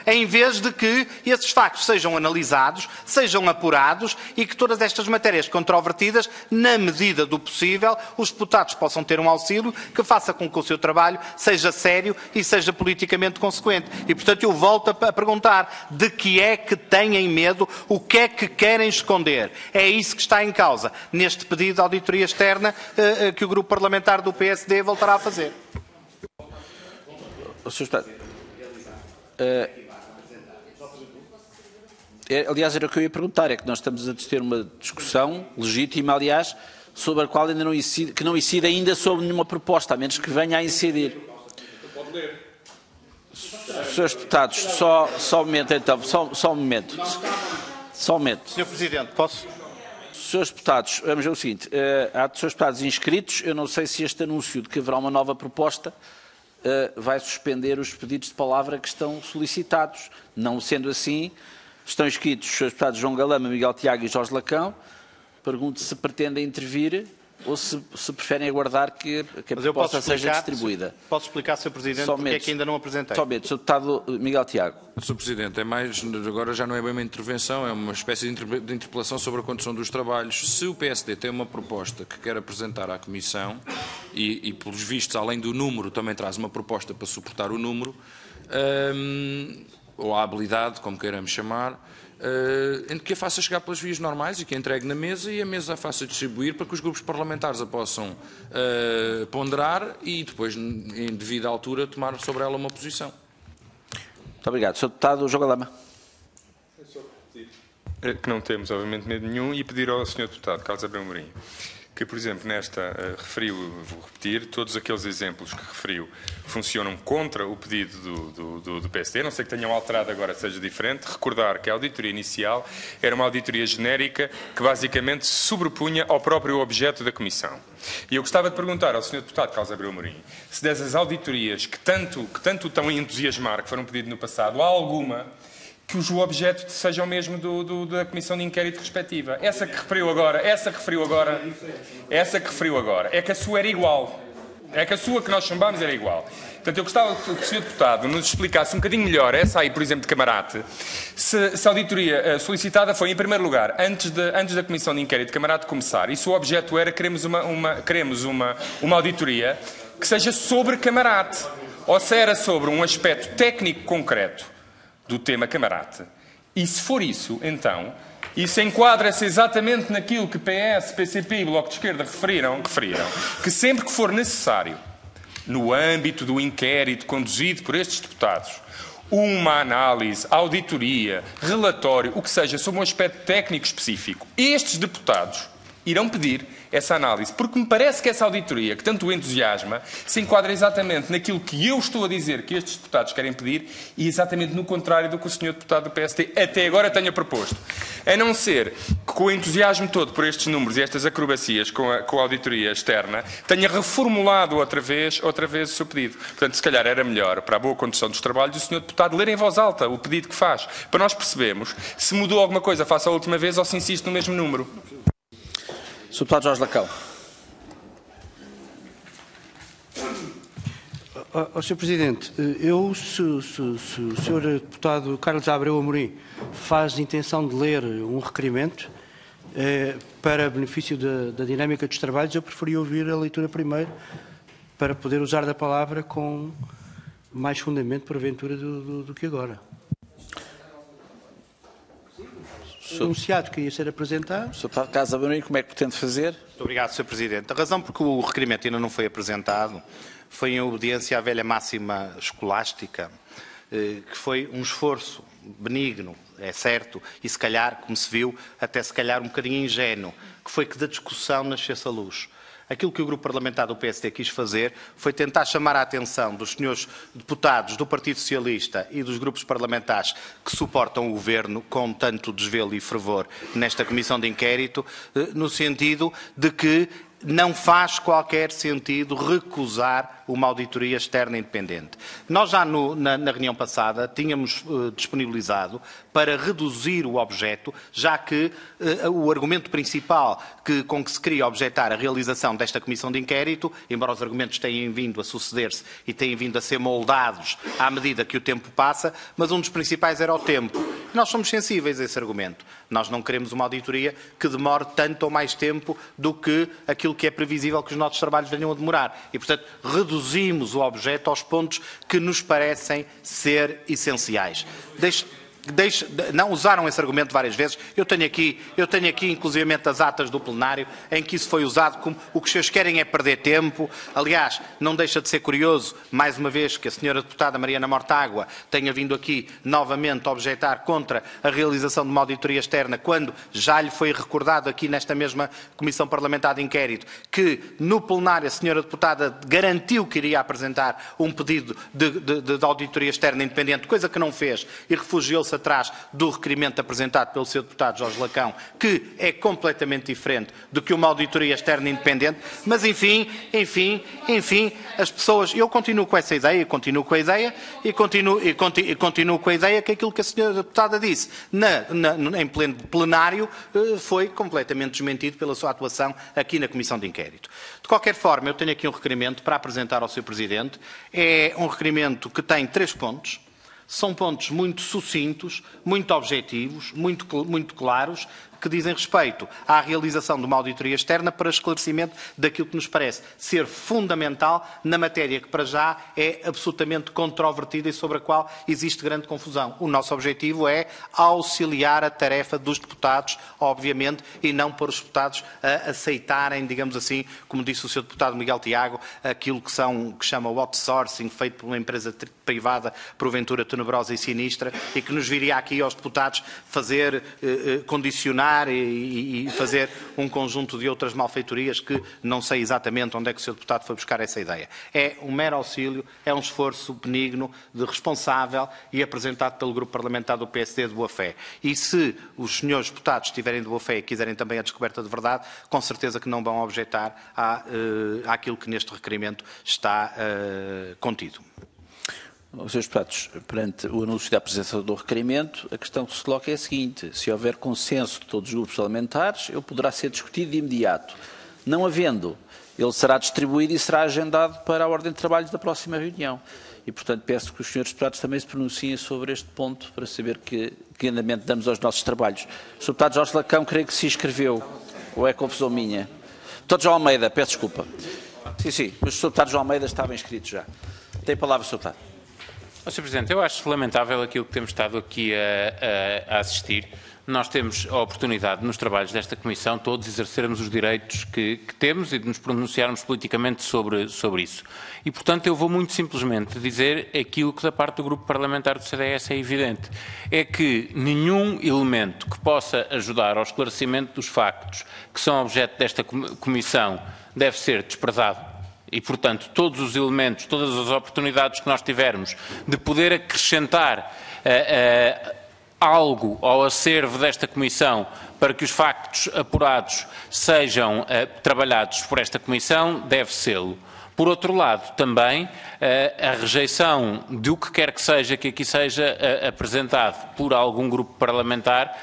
Speaker 6: em vez de que esses factos sejam analisados, sejam apurados e que todas estas matérias controvertidas, na medida do possível, os deputados possam ter um auxílio que faça com que o seu trabalho seja sério e seja politicamente consequente. E, portanto, eu volto a perguntar de que é que têm medo, o que é que querem esconder. É isso que está em causa neste pedido de auditoria externa que o grupo parlamentar do PSD voltará a fazer.
Speaker 1: Sr. Deputado, aliás, era o que eu ia perguntar, é que nós estamos a ter uma discussão legítima, aliás, sobre a qual ainda não incide ainda sobre nenhuma proposta, a menos que venha a incidir. Senhores deputados, só um momento então, só um momento. Só um momento.
Speaker 6: Sr. Presidente, posso?
Speaker 1: Senhores deputados, vamos ver o seguinte, há senhores deputados inscritos, eu não sei se este anúncio de que haverá uma nova proposta vai suspender os pedidos de palavra que estão solicitados. Não sendo assim, estão inscritos os senhores deputados João Galama, Miguel Tiago e Jorge Lacão. Pergunto se pretendem intervir ou se preferem aguardar que a proposta seja distribuída.
Speaker 6: Posso explicar, Sr. Presidente, porque é que ainda não apresentei?
Speaker 1: Somente, Sr. Deputado Miguel Tiago.
Speaker 4: Sr. Presidente, agora já não é bem uma intervenção, é uma espécie de interpelação sobre a condução dos trabalhos. Se o PSD tem uma proposta que quer apresentar à Comissão e pelos vistos, além do número, também traz uma proposta para suportar o número, ou a habilidade, como queiramos chamar, que a faça chegar pelas vias normais e que a entregue na mesa e a mesa a faça distribuir para que os grupos parlamentares a possam ponderar e depois, em devida altura, tomar sobre ela uma posição.
Speaker 1: Muito obrigado. Sr. Deputado João Galama.
Speaker 2: Que não temos, obviamente, medo nenhum, e pedir ao Sr. Deputado Carlos Abreu Amorim que, por exemplo, referiu, vou repetir, todos aqueles exemplos que referiu funcionam contra o pedido do PSD, a não sei que tenham alterado agora seja diferente. Recordar que a auditoria inicial era uma auditoria genérica que basicamente se sobrepunha ao próprio objeto da Comissão. E eu gostava de perguntar ao Sr. Deputado Carlos Abreu Amorim se dessas auditorias que tanto estão a entusiasmar, que foram pedidas no passado, há alguma cujo objeto seja o mesmo da Comissão de Inquérito respectiva. Essa que referiu agora, é que a sua era igual. É que a sua que nós chambámos era igual. Portanto, eu gostava que o Sr. Deputado nos explicasse um bocadinho melhor, essa aí, por exemplo, de Camarate, se a auditoria solicitada foi, em primeiro lugar, antes da Comissão de Inquérito de Camarate começar, e se o objeto era queremos uma auditoria que seja sobre Camarate, ou se era sobre um aspecto técnico concreto do tema Camarate. E se for isso, então, isso enquadra-se exatamente naquilo que PS, PCP e Bloco de Esquerda referiram, que sempre que for necessário, no âmbito do inquérito conduzido por estes deputados, uma análise, auditoria, relatório, o que seja, sobre um aspecto técnico específico, estes deputados irão pedir essa análise, porque me parece que essa auditoria, que tanto entusiasma, se enquadra exatamente naquilo que eu estou a dizer que estes deputados querem pedir e exatamente no contrário do que o Sr. Deputado do PSD até agora tenha proposto. A não ser que, com o entusiasmo todo por estes números e estas acrobacias com a auditoria externa, tenha reformulado outra vez o seu pedido. Portanto, se calhar era melhor, para a boa condução dos trabalhos, o Sr. Deputado ler em voz alta o pedido que faz, para nós percebermos se mudou alguma coisa face à última vez ou se insiste no mesmo número.
Speaker 1: Sr. Deputado Jorge Lacão.
Speaker 8: Sr. Presidente, se o Sr. Deputado Carlos Abreu Amorim faz intenção de ler um requerimento para benefício da dinâmica dos trabalhos, eu preferia ouvir a leitura primeiro para poder usar da palavra com mais fundamento, porventura, do que agora. O enunciado que ia ser apresentado.
Speaker 1: Sr. Deputado Carlos Abreu Amorim, como é que pretende fazer?
Speaker 6: Muito obrigado, Sr. Presidente. A razão por que o requerimento ainda não foi apresentado foi em obediência à velha máxima escolástica, que foi um esforço benigno, é certo, e se calhar, como se viu, até se calhar um bocadinho ingênuo, que foi que da discussão nascesse a luz. Aquilo que o Grupo Parlamentar do PSD quis fazer foi tentar chamar a atenção dos senhores deputados do Partido Socialista e dos grupos parlamentares que suportam o Governo com tanto desvelo e fervor nesta Comissão de Inquérito, no sentido de que não faz qualquer sentido recusar uma auditoria externa independente. Nós já na reunião passada tínhamos disponibilizado para reduzir o objeto, já que o argumento principal com que se queria objetar a realização desta comissão de inquérito, embora os argumentos tenham vindo a suceder-se e tenham vindo a ser moldados à medida que o tempo passa, mas um dos principais era o tempo. Nós somos sensíveis a esse argumento. Nós não queremos uma auditoria que demore tanto ou mais tempo do que aquilo que é previsível que os nossos trabalhos venham a demorar. E, portanto, reduzimos o objeto aos pontos que nos parecem ser essenciais. não usaram esse argumento várias vezes. Eu tenho aqui inclusivamente as atas do plenário em que isso foi usado como o que os senhores querem é perder tempo. Aliás, não deixa de ser curioso, mais uma vez, que a senhora deputada Mariana Mortágua tenha vindo aqui novamente objetar contra a realização de uma auditoria externa, quando já lhe foi recordado aqui nesta mesma Comissão Parlamentar de Inquérito que no plenário a senhora deputada garantiu que iria apresentar um pedido de auditoria externa independente, coisa que não fez, e refugiou-se atrás do requerimento apresentado pelo seu deputado Jorge Lacão, que é completamente diferente do que uma auditoria externa independente. Mas enfim, as pessoas, eu continuo com essa ideia, continuo com a ideia que aquilo que a senhora deputada disse em pleno plenário foi completamente desmentido pela sua atuação aqui na Comissão de Inquérito. De qualquer forma, eu tenho aqui um requerimento para apresentar ao Sr. Presidente. É um requerimento que tem 3 pontos. São pontos muito sucintos, muito objetivos, muito claros, que dizem respeito à realização de uma auditoria externa para esclarecimento daquilo que nos parece ser fundamental na matéria que, para já, é absolutamente controvertida e sobre a qual existe grande confusão. O nosso objetivo é auxiliar a tarefa dos deputados, obviamente, e não pôr os deputados a aceitarem, digamos assim, como disse o Sr. Deputado Miguel Tiago, aquilo que chama o outsourcing, feito por uma empresa privada, porventura tenebrosa e sinistra, e que nos viria aqui aos deputados fazer, condicionar e fazer um conjunto de outras malfeitorias que não sei exatamente onde é que o Sr. Deputado foi buscar essa ideia. É um mero auxílio, é um esforço benigno, responsável e apresentado pelo Grupo Parlamentar do PSD de boa-fé. E se os senhores deputados estiverem de boa-fé e quiserem também a descoberta de verdade, com certeza que não vão objetar àquilo que neste requerimento está contido.
Speaker 1: Senhores deputados, perante o anúncio da apresentação do requerimento, a questão que se coloca é a seguinte: se houver consenso de todos os grupos parlamentares, ele poderá ser discutido de imediato. Não havendo, ele será distribuído e será agendado para a ordem de trabalhos da próxima reunião. E, portanto, peço que os senhores deputados também se pronunciem sobre este ponto, para saber que andamento damos aos nossos trabalhos. O Sr. Deputado Jorge Lacão, creio que se inscreveu, ou é confusão minha? Deputado João Almeida, peço desculpa. Sim, mas o Sr. Deputado João Almeida estava inscrito já. Tem a palavra, Sr. Deputado.
Speaker 9: Sr. Presidente, eu acho lamentável aquilo que temos estado aqui a assistir. Nós temos a oportunidade, nos trabalhos desta Comissão, todos exercermos os direitos que temos e de nos pronunciarmos politicamente sobre isso. E, portanto, eu vou muito simplesmente dizer aquilo que da parte do Grupo Parlamentar do CDS é evidente. É que nenhum elemento que possa ajudar ao esclarecimento dos factos que são objeto desta Comissão deve ser desprezado. E, portanto, todos os elementos, todas as oportunidades que nós tivermos de poder acrescentar algo ao acervo desta Comissão para que os factos apurados sejam trabalhados por esta Comissão, deve sê-lo. Por outro lado, também, a rejeição de o que quer que seja que aqui seja apresentado por algum grupo parlamentar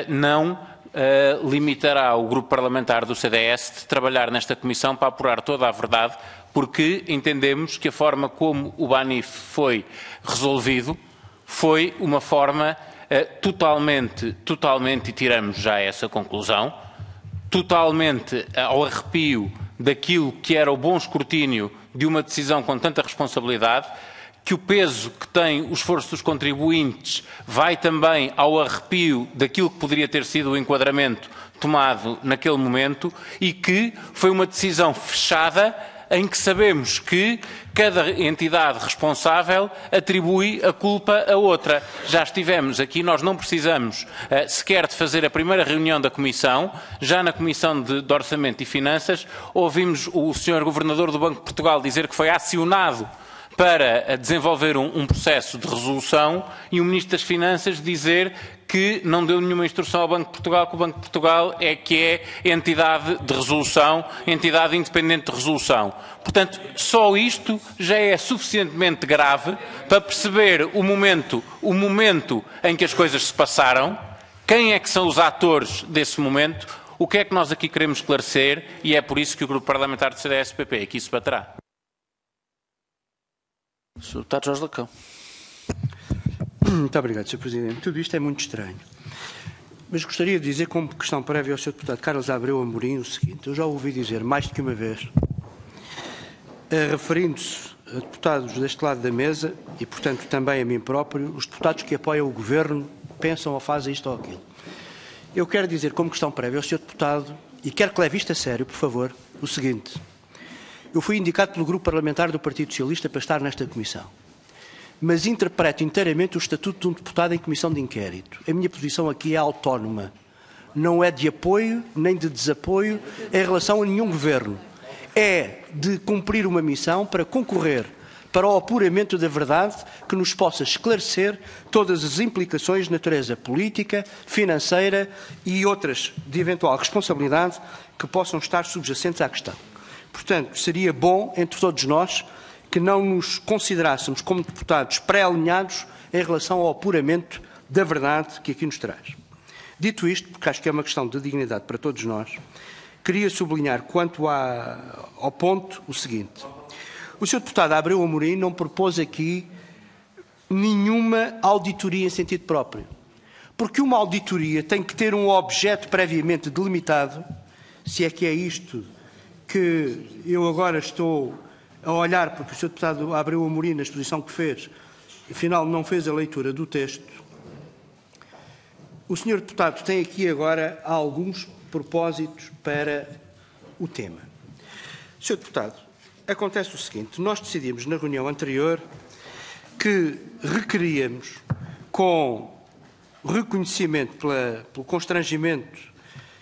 Speaker 9: não limitará o grupo parlamentar do CDS de trabalhar nesta Comissão para apurar toda a verdade, porque entendemos que a forma como o BANIF foi resolvido foi uma forma totalmente, e tiramos já essa conclusão, totalmente ao arrepio daquilo que era o bom escrutínio de uma decisão com tanta responsabilidade, que o peso que tem o esforço dos contribuintes vai também ao arrepio daquilo que poderia ter sido o enquadramento tomado naquele momento e que foi uma decisão fechada em que sabemos que cada entidade responsável atribui a culpa a outra. Já estivemos aqui, nós não precisamos sequer de fazer a primeira reunião da Comissão, já na Comissão de Orçamento e Finanças, ouvimos o Sr. Governador do Banco de Portugal dizer que foi acionado para desenvolver um processo de resolução e o Ministro das Finanças dizer que não deu nenhuma instrução ao Banco de Portugal, que o Banco de Portugal é que é entidade de resolução, entidade independente de resolução. Portanto, só isto já é suficientemente grave para perceber o momento em que as coisas se passaram, quem é que são os atores desse momento, o que é que nós aqui queremos esclarecer e é por isso que o Grupo Parlamentar do CDS-PP aqui se baterá.
Speaker 1: Sr. Deputado Jorge Lacão.
Speaker 8: Muito obrigado, Sr. Presidente. Tudo isto é muito estranho. Mas gostaria de dizer, como questão prévia ao Sr. Deputado Carlos Abreu Amorim, o seguinte: eu já ouvi dizer mais do que uma vez, referindo-se a deputados deste lado da mesa, e portanto também a mim próprio, os deputados que apoiam o Governo pensam ou fazem isto ou aquilo. Eu quero dizer, como questão prévia ao Sr. Deputado, e quero que leve isto a sério, por favor, o seguinte. Eu fui indicado pelo Grupo Parlamentar do Partido Socialista para estar nesta comissão, mas interpreto inteiramente o estatuto de um deputado em comissão de inquérito. A minha posição aqui é autónoma. Não é de apoio nem de desapoio em relação a nenhum governo. É de cumprir uma missão para concorrer para o apuramento da verdade que nos possa esclarecer todas as implicações de natureza política, financeira e outras de eventual responsabilidade que possam estar subjacentes à questão. Portanto, seria bom, entre todos nós, que não nos considerássemos como deputados pré-alinhados em relação ao apuramento da verdade que aqui nos traz. Dito isto, porque acho que é uma questão de dignidade para todos nós, queria sublinhar quanto ao ponto o seguinte. O Sr. Deputado Abreu Amorim não propôs aqui nenhuma auditoria em sentido próprio, porque uma auditoria tem que ter um objeto previamente delimitado, se é que é isto que eu agora estou a olhar, porque o Sr. Deputado Abreu Amorim, na exposição que fez, afinal não fez a leitura do texto. O Sr. Deputado tem aqui agora alguns propósitos para o tema. Sr. Deputado, acontece o seguinte, nós decidimos na reunião anterior que requeríamos, com reconhecimento pelo constrangimento,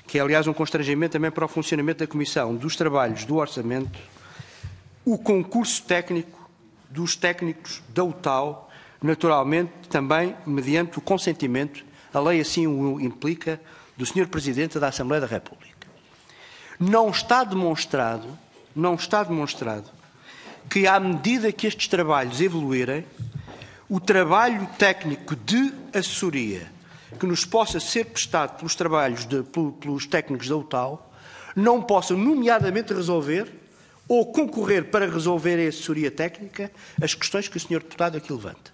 Speaker 8: que é aliás um constrangimento também para o funcionamento da Comissão, dos trabalhos do Orçamento, o concurso técnico dos técnicos da UTAU, naturalmente também mediante o consentimento, a lei assim o implica, do Sr. Presidente da Assembleia da República. Não está demonstrado que, à medida que estes trabalhos evoluírem, o trabalho técnico de assessoria que nos possa ser prestado pelos técnicos da UTAU não possa, nomeadamente, resolver ou concorrer para resolver a assessoria técnica as questões que o Sr. Deputado aqui levanta.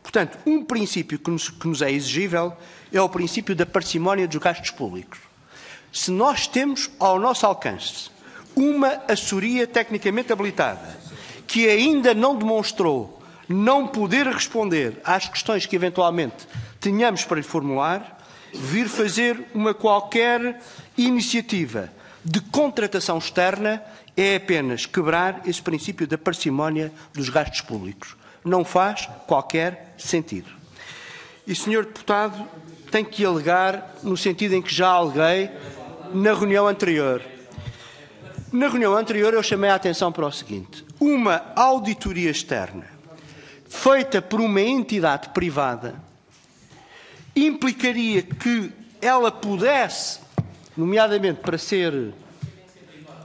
Speaker 8: Portanto, um princípio que nos é exigível é o princípio da parcimónia dos gastos públicos. Se nós temos ao nosso alcance uma assessoria tecnicamente habilitada que ainda não demonstrou não poder responder às questões que eventualmente tenhamos para lhe formular, vir fazer uma qualquer iniciativa de contratação externa é apenas quebrar esse princípio da parcimónia dos gastos públicos. Não faz qualquer sentido. E, Sr. Deputado, tem que alegar no sentido em que já aleguei na reunião anterior. Na reunião anterior eu chamei a atenção para o seguinte. Uma auditoria externa feita por uma entidade privada implicaria que ela pudesse, nomeadamente para ser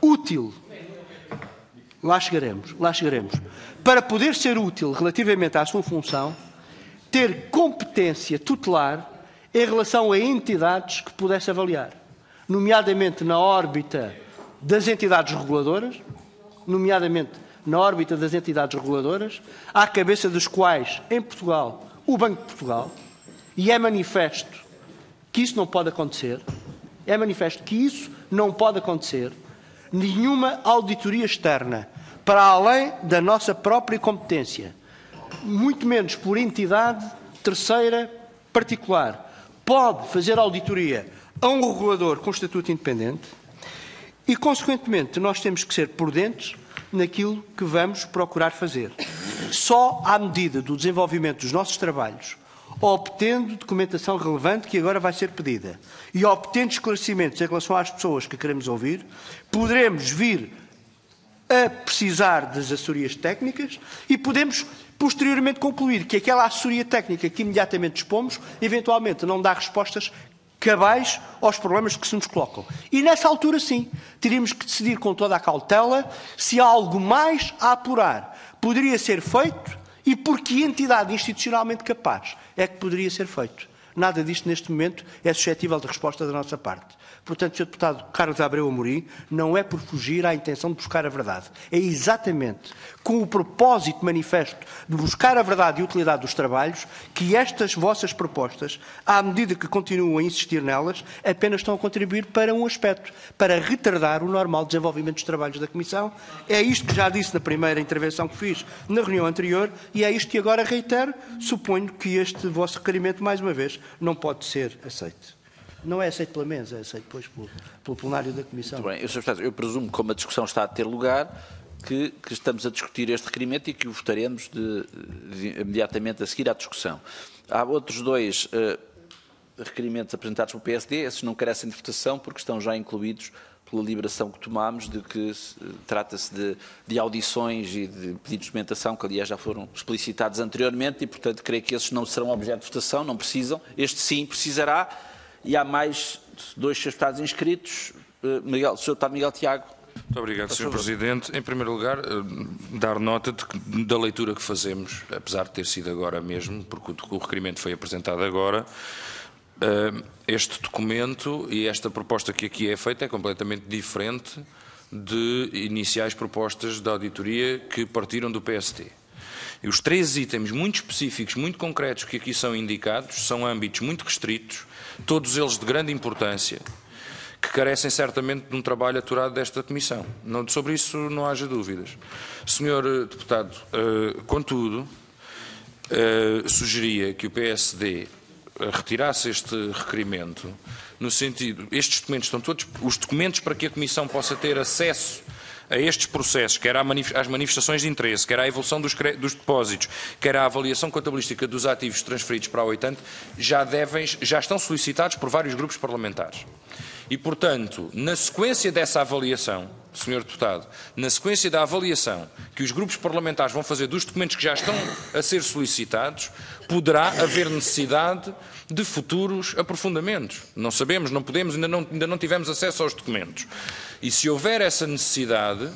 Speaker 8: útil, lá chegaremos, para poder ser útil relativamente à sua função, ter competência tutelar em relação a entidades que pudesse avaliar, nomeadamente na órbita das entidades reguladoras, à cabeça dos quais, em Portugal, o Banco de Portugal, e é manifesto que isso não pode acontecer, nenhuma auditoria externa, para além da nossa própria competência, muito menos por entidade terceira particular, pode fazer auditoria a um regulador com estatuto independente e, consequentemente, nós temos que ser prudentes naquilo que vamos procurar fazer. Só à medida do desenvolvimento dos nossos trabalhos, obtendo documentação relevante que agora vai ser pedida e obtendo esclarecimentos em relação às pessoas que queremos ouvir, poderemos vir a precisar das assessorias técnicas e podemos posteriormente concluir que aquela assessoria técnica que imediatamente dispomos, eventualmente não dá respostas cabais aos problemas que se nos colocam. E nessa altura, sim, teríamos que decidir com toda a cautela se há algo mais a apurar poderia ser feito e por que entidade institucionalmente capaz é que poderia ser feito. Nada disto, neste momento, é suscetível de resposta da nossa parte. Portanto, Sr. Deputado Carlos Abreu Amorim, não é por fugir à intenção de buscar a verdade. É exatamente com o propósito manifesto de buscar a verdade e a utilidade dos trabalhos que estas vossas propostas, à medida que continuam a insistir nelas, apenas estão a contribuir para um aspecto, para retardar o normal desenvolvimento dos trabalhos da Comissão. É isto que já disse na primeira intervenção que fiz na reunião anterior e é isto que agora reitero. Suponho que este vosso requerimento, mais uma vez, não pode ser aceito. Não é aceito pela mesa, é aceito depois pelo plenário da Comissão.
Speaker 1: Muito bem, Sr. Deputado, eu presumo, como a discussão está a ter lugar, que estamos a discutir este requerimento e que o votaremos imediatamente a seguir à discussão. Há outros dois requerimentos apresentados pelo PSD, esses não carecem de votação porque estão já incluídos pela liberação que tomámos de que trata-se de audições e de pedidos de documentação, que aliás já foram explicitados anteriormente e, portanto, creio que esses não serão objeto de votação, não precisam. Este sim precisará e há mais dois deputados inscritos. Sr. Deputado Miguel Tiago.
Speaker 4: Muito obrigado, Sr. Presidente. Em primeiro lugar, dar nota da leitura que fazemos, apesar de ter sido agora mesmo, porque o requerimento foi apresentado agora, este documento e esta proposta que aqui é feita é completamente diferente de iniciais propostas de auditoria que partiram do PST. E os 3 itens muito específicos, muito concretos que aqui são indicados, são âmbitos muito restritos, todos eles de grande importância, que carecem certamente de um trabalho aturado desta Comissão. Sobre isso não haja dúvidas. Senhor Deputado, contudo, sugeria que o PSD retirasse este requerimento, no sentido, estes documentos estão todos, os documentos para que a Comissão possa ter acesso a estes processos, quer às manifestações de interesse, quer à evolução dos depósitos, quer à avaliação contabilística dos ativos transferidos para a 80, já estão solicitados por vários grupos parlamentares. E, portanto, na sequência dessa avaliação, Sr. Deputado, na sequência da avaliação que os grupos parlamentares vão fazer dos documentos que já estão a ser solicitados, poderá haver necessidade de futuros aprofundamentos. Não sabemos, não podemos, ainda não tivemos acesso aos documentos. E se houver essa necessidade,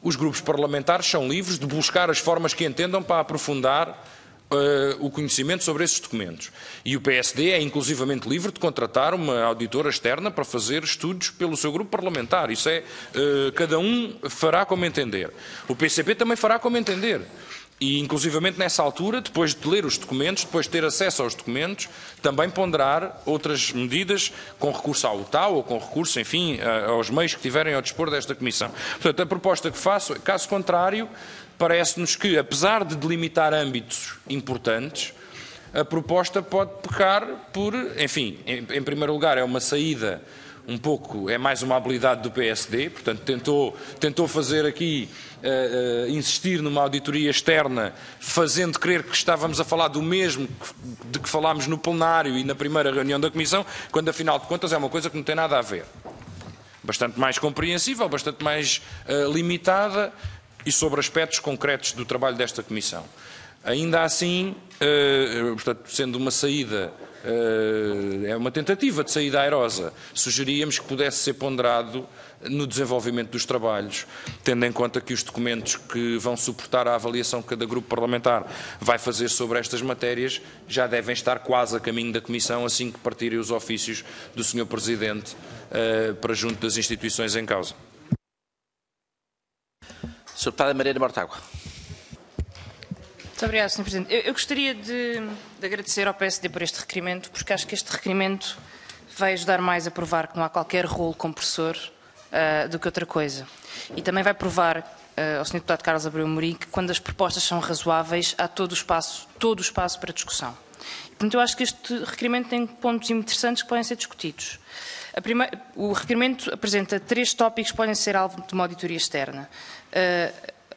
Speaker 4: os grupos parlamentares são livres de buscar as formas que entendam para aprofundar o conhecimento sobre esses documentos. E o PSD é inclusivamente livre de contratar uma auditora externa para fazer estudos pelo seu grupo parlamentar. Isso é, cada um fará como entender. O PCP também fará como entender. E, inclusivamente, nessa altura, depois de ler os documentos, depois de ter acesso aos documentos, também ponderar outras medidas com recurso ao TAU ou com recurso, enfim, aos meios que tiverem ao dispor desta Comissão. Portanto, a proposta que faço, caso contrário, parece-nos que, apesar de delimitar âmbitos importantes, a proposta pode pecar por, enfim, em primeiro lugar, é uma saída um pouco, é mais uma habilidade do PSD, portanto tentou fazer aqui, insistir numa auditoria externa, fazendo crer que estávamos a falar do mesmo de que falámos no plenário e na primeira reunião da Comissão, quando afinal de contas é uma coisa que não tem nada a ver. Bastante mais compreensível, bastante mais limitada e sobre aspectos concretos do trabalho desta Comissão. Ainda assim, portanto, sendo uma saída, é uma tentativa de saída airosa, sugeríamos que pudesse ser ponderado no desenvolvimento dos trabalhos, tendo em conta que os documentos que vão suportar a avaliação que cada grupo parlamentar vai fazer sobre estas matérias já devem estar quase a caminho da Comissão, assim que partirem os ofícios do Sr. Presidente para junto das instituições em causa.
Speaker 1: Sr. Deputada Mariana Mortágua.
Speaker 5: Muito obrigada, Sr. Presidente. Eu gostaria de agradecer ao PSD por este requerimento, porque acho que este requerimento vai ajudar mais a provar que não há qualquer rolo compressor do que outra coisa. E também vai provar ao Sr. Deputado Carlos Abreu Amorim que quando as propostas são razoáveis há todo o espaço para discussão. Portanto, eu acho que este requerimento tem pontos interessantes que podem ser discutidos. O requerimento apresenta 3 tópicos que podem ser alvo de uma auditoria externa.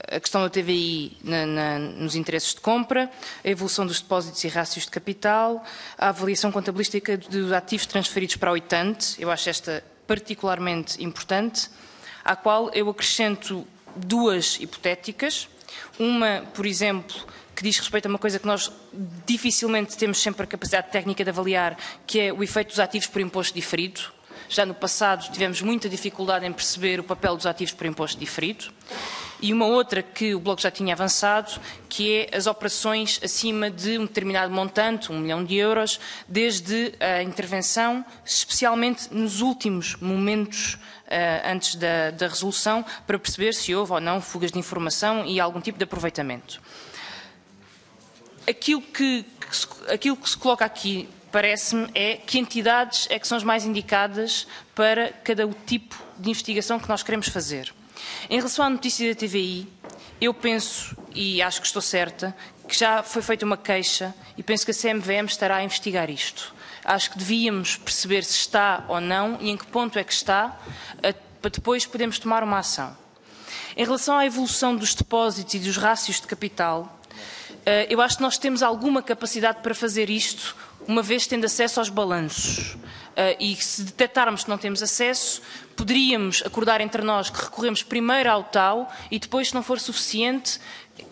Speaker 5: A questão da TVI nos interesses de compra, a evolução dos depósitos e rácios de capital, a avaliação contabilística dos ativos transferidos para a 80, eu acho esta particularmente importante, à qual eu acrescento 2 hipotéticas. Uma, por exemplo, que diz respeito a uma coisa que nós dificilmente temos sempre a capacidade técnica de avaliar, que é o efeito dos ativos por imposto diferido. Já no passado tivemos muita dificuldade em perceber o papel dos ativos por imposto diferido. E uma outra que o Bloco já tinha avançado, que é as operações acima de um determinado montante, 1 milhão de euros, desde a intervenção, especialmente nos últimos momentos antes da resolução, para perceber se houve ou não fugas de informação e algum tipo de aproveitamento. Aquilo que se coloca aqui, parece-me, é que entidades é que são as mais indicadas para cada tipo de investigação que nós queremos fazer. Em relação à notícia da TVI, eu penso, e acho que estou certa, que já foi feita uma queixa e penso que a CMVM estará a investigar isto. Acho que devíamos perceber se está ou não e em que ponto é que está, para depois podermos tomar uma ação. Em relação à evolução dos depósitos e dos rácios de capital, eu acho que nós temos alguma capacidade para fazer isto, uma vez tendo acesso aos balanços. E se detectarmos que não temos acesso, poderíamos acordar entre nós que recorremos primeiro ao TAU e depois, se não for suficiente,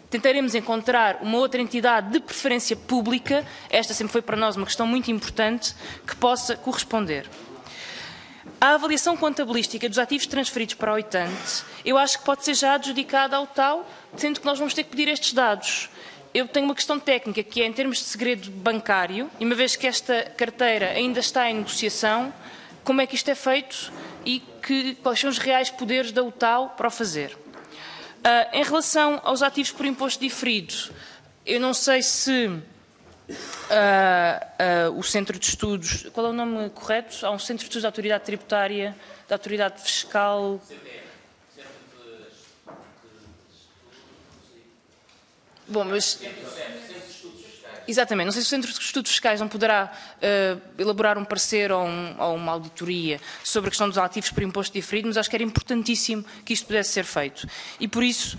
Speaker 5: tentaremos encontrar uma outra entidade de preferência pública, esta sempre foi para nós uma questão muito importante, que possa corresponder. A avaliação contabilística dos ativos transferidos para a OITANTE, eu acho que pode ser já adjudicada ao TAU, sendo que nós vamos ter que pedir estes dados. Eu tenho uma questão técnica, que é em termos de segredo bancário, e uma vez que esta carteira ainda está em negociação, como é que isto é feito e quais são os reais poderes da UTAU para o fazer. Em relação aos ativos por imposto diferido, eu não sei se o Centro de Estudos, qual é o nome correto? Há um Centro de Estudos da Autoridade Tributária, da Autoridade Fiscal... Bom, mas... Exatamente, não sei se o Centro de Estudos Fiscais não poderá elaborar um parecer ou uma auditoria sobre a questão dos ativos por imposto diferido, mas acho que era importantíssimo que isto pudesse ser feito. E por isso,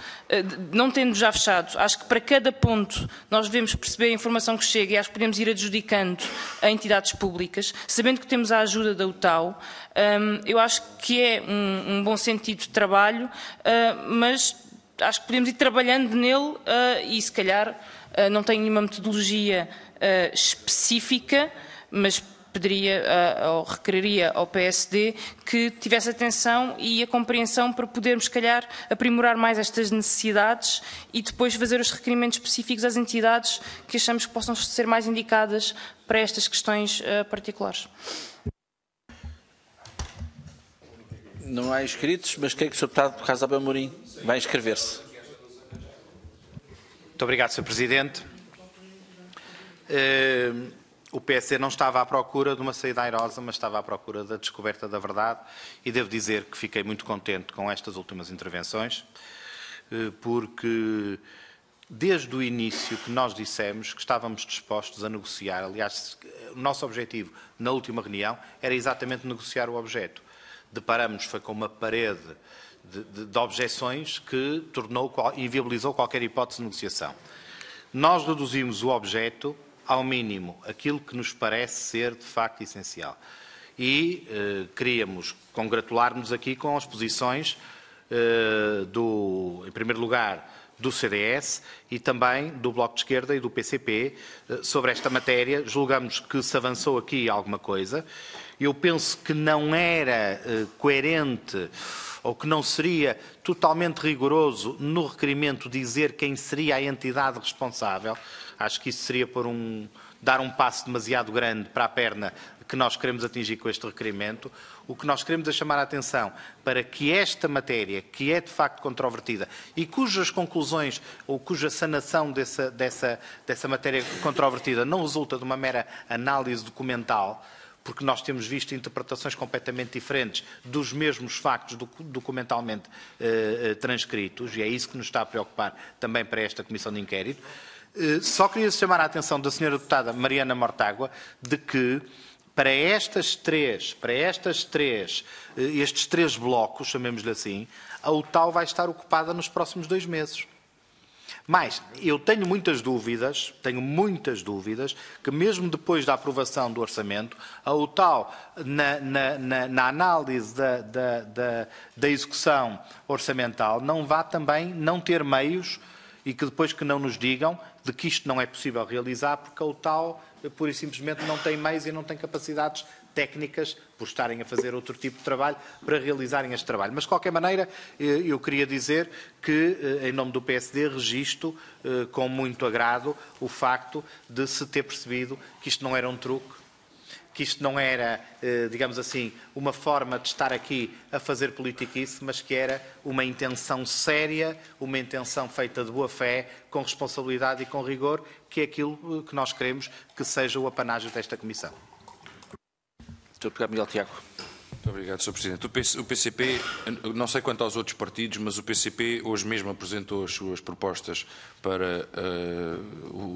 Speaker 5: não tendo já fechado, acho que para cada ponto nós devemos perceber a informação que chega e acho que podemos ir adjudicando a entidades públicas, sabendo que temos a ajuda da UTAU. Eu acho que é um bom sentido de trabalho, mas acho que podemos ir trabalhando nele e se calhar não tenho nenhuma metodologia específica, mas pediria ou requeriria ao PSD que tivesse atenção e a compreensão para podermos, se calhar, aprimorar mais estas necessidades e depois fazer os requerimentos específicos às entidades que achamos que possam ser mais indicadas para estas questões particulares.
Speaker 1: Não há inscritos, mas creio que o Sr. Deputado Carlos Alberto Amorim vai inscrever-se.
Speaker 6: Muito obrigado, Sr. Presidente. O PSD não estava à procura de uma saída airosa, mas estava à procura da descoberta da verdade e devo dizer que fiquei muito contente com estas últimas intervenções, porque desde o início que nós dissemos que estávamos dispostos a negociar, aliás, o nosso objetivo na última reunião era exatamente negociar o objeto. Deparamos foi com uma parede de objeções que inviabilizou qualquer hipótese de negociação. Nós reduzimos o objeto ao mínimo, aquilo que nos parece ser de facto essencial. E queríamos congratular-nos aqui com as posições, em primeiro lugar, do CDS e também do Bloco de Esquerda e do PCP sobre esta matéria. Julgamos que se avançou aqui alguma coisa. Eu penso que não era coerente ou que não seria totalmente rigoroso no requerimento dizer quem seria a entidade responsável. Acho que isso seria dar um passo demasiado grande para a perna que nós queremos atingir com este requerimento. O que nós queremos é chamar a atenção para que esta matéria, que é de facto controvertida e cujas conclusões ou cuja sanação dessa matéria controvertida não resulta de uma mera análise documental, porque nós temos visto interpretações completamente diferentes dos mesmos factos documentalmente transcritos, e é isso que nos está a preocupar também para esta Comissão de Inquérito. Só queria chamar a atenção da Sra. Deputada Mariana Mortágua de que para estes três blocos, chamemos-lhe assim, a UTAU vai estar ocupada nos próximos 2 meses. Mas eu tenho muitas dúvidas, que mesmo depois da aprovação do orçamento, a UTAU, na análise da execução orçamental, não vá também não ter meios e que depois que não nos digam de que isto não é possível realizar, porque a UTAU pura e simplesmente não tem meios e não tem capacidades técnicas, por estarem a fazer outro tipo de trabalho, para realizarem este trabalho. Mas, de qualquer maneira, eu queria dizer que, em nome do PSD, registro com muito agrado o facto de se ter percebido que isto não era um truque, que isto não era, digamos assim, uma forma de estar aqui a fazer politiquice, mas que era uma intenção séria, uma intenção feita de boa fé, com responsabilidade e com rigor, que é aquilo que nós queremos que seja o apanágio desta Comissão.
Speaker 1: Sr. Deputado Miguel Tiago.
Speaker 4: Muito obrigado, Sr. Presidente. O PCP, não sei quanto aos outros partidos, mas o PCP hoje mesmo apresentou as suas propostas para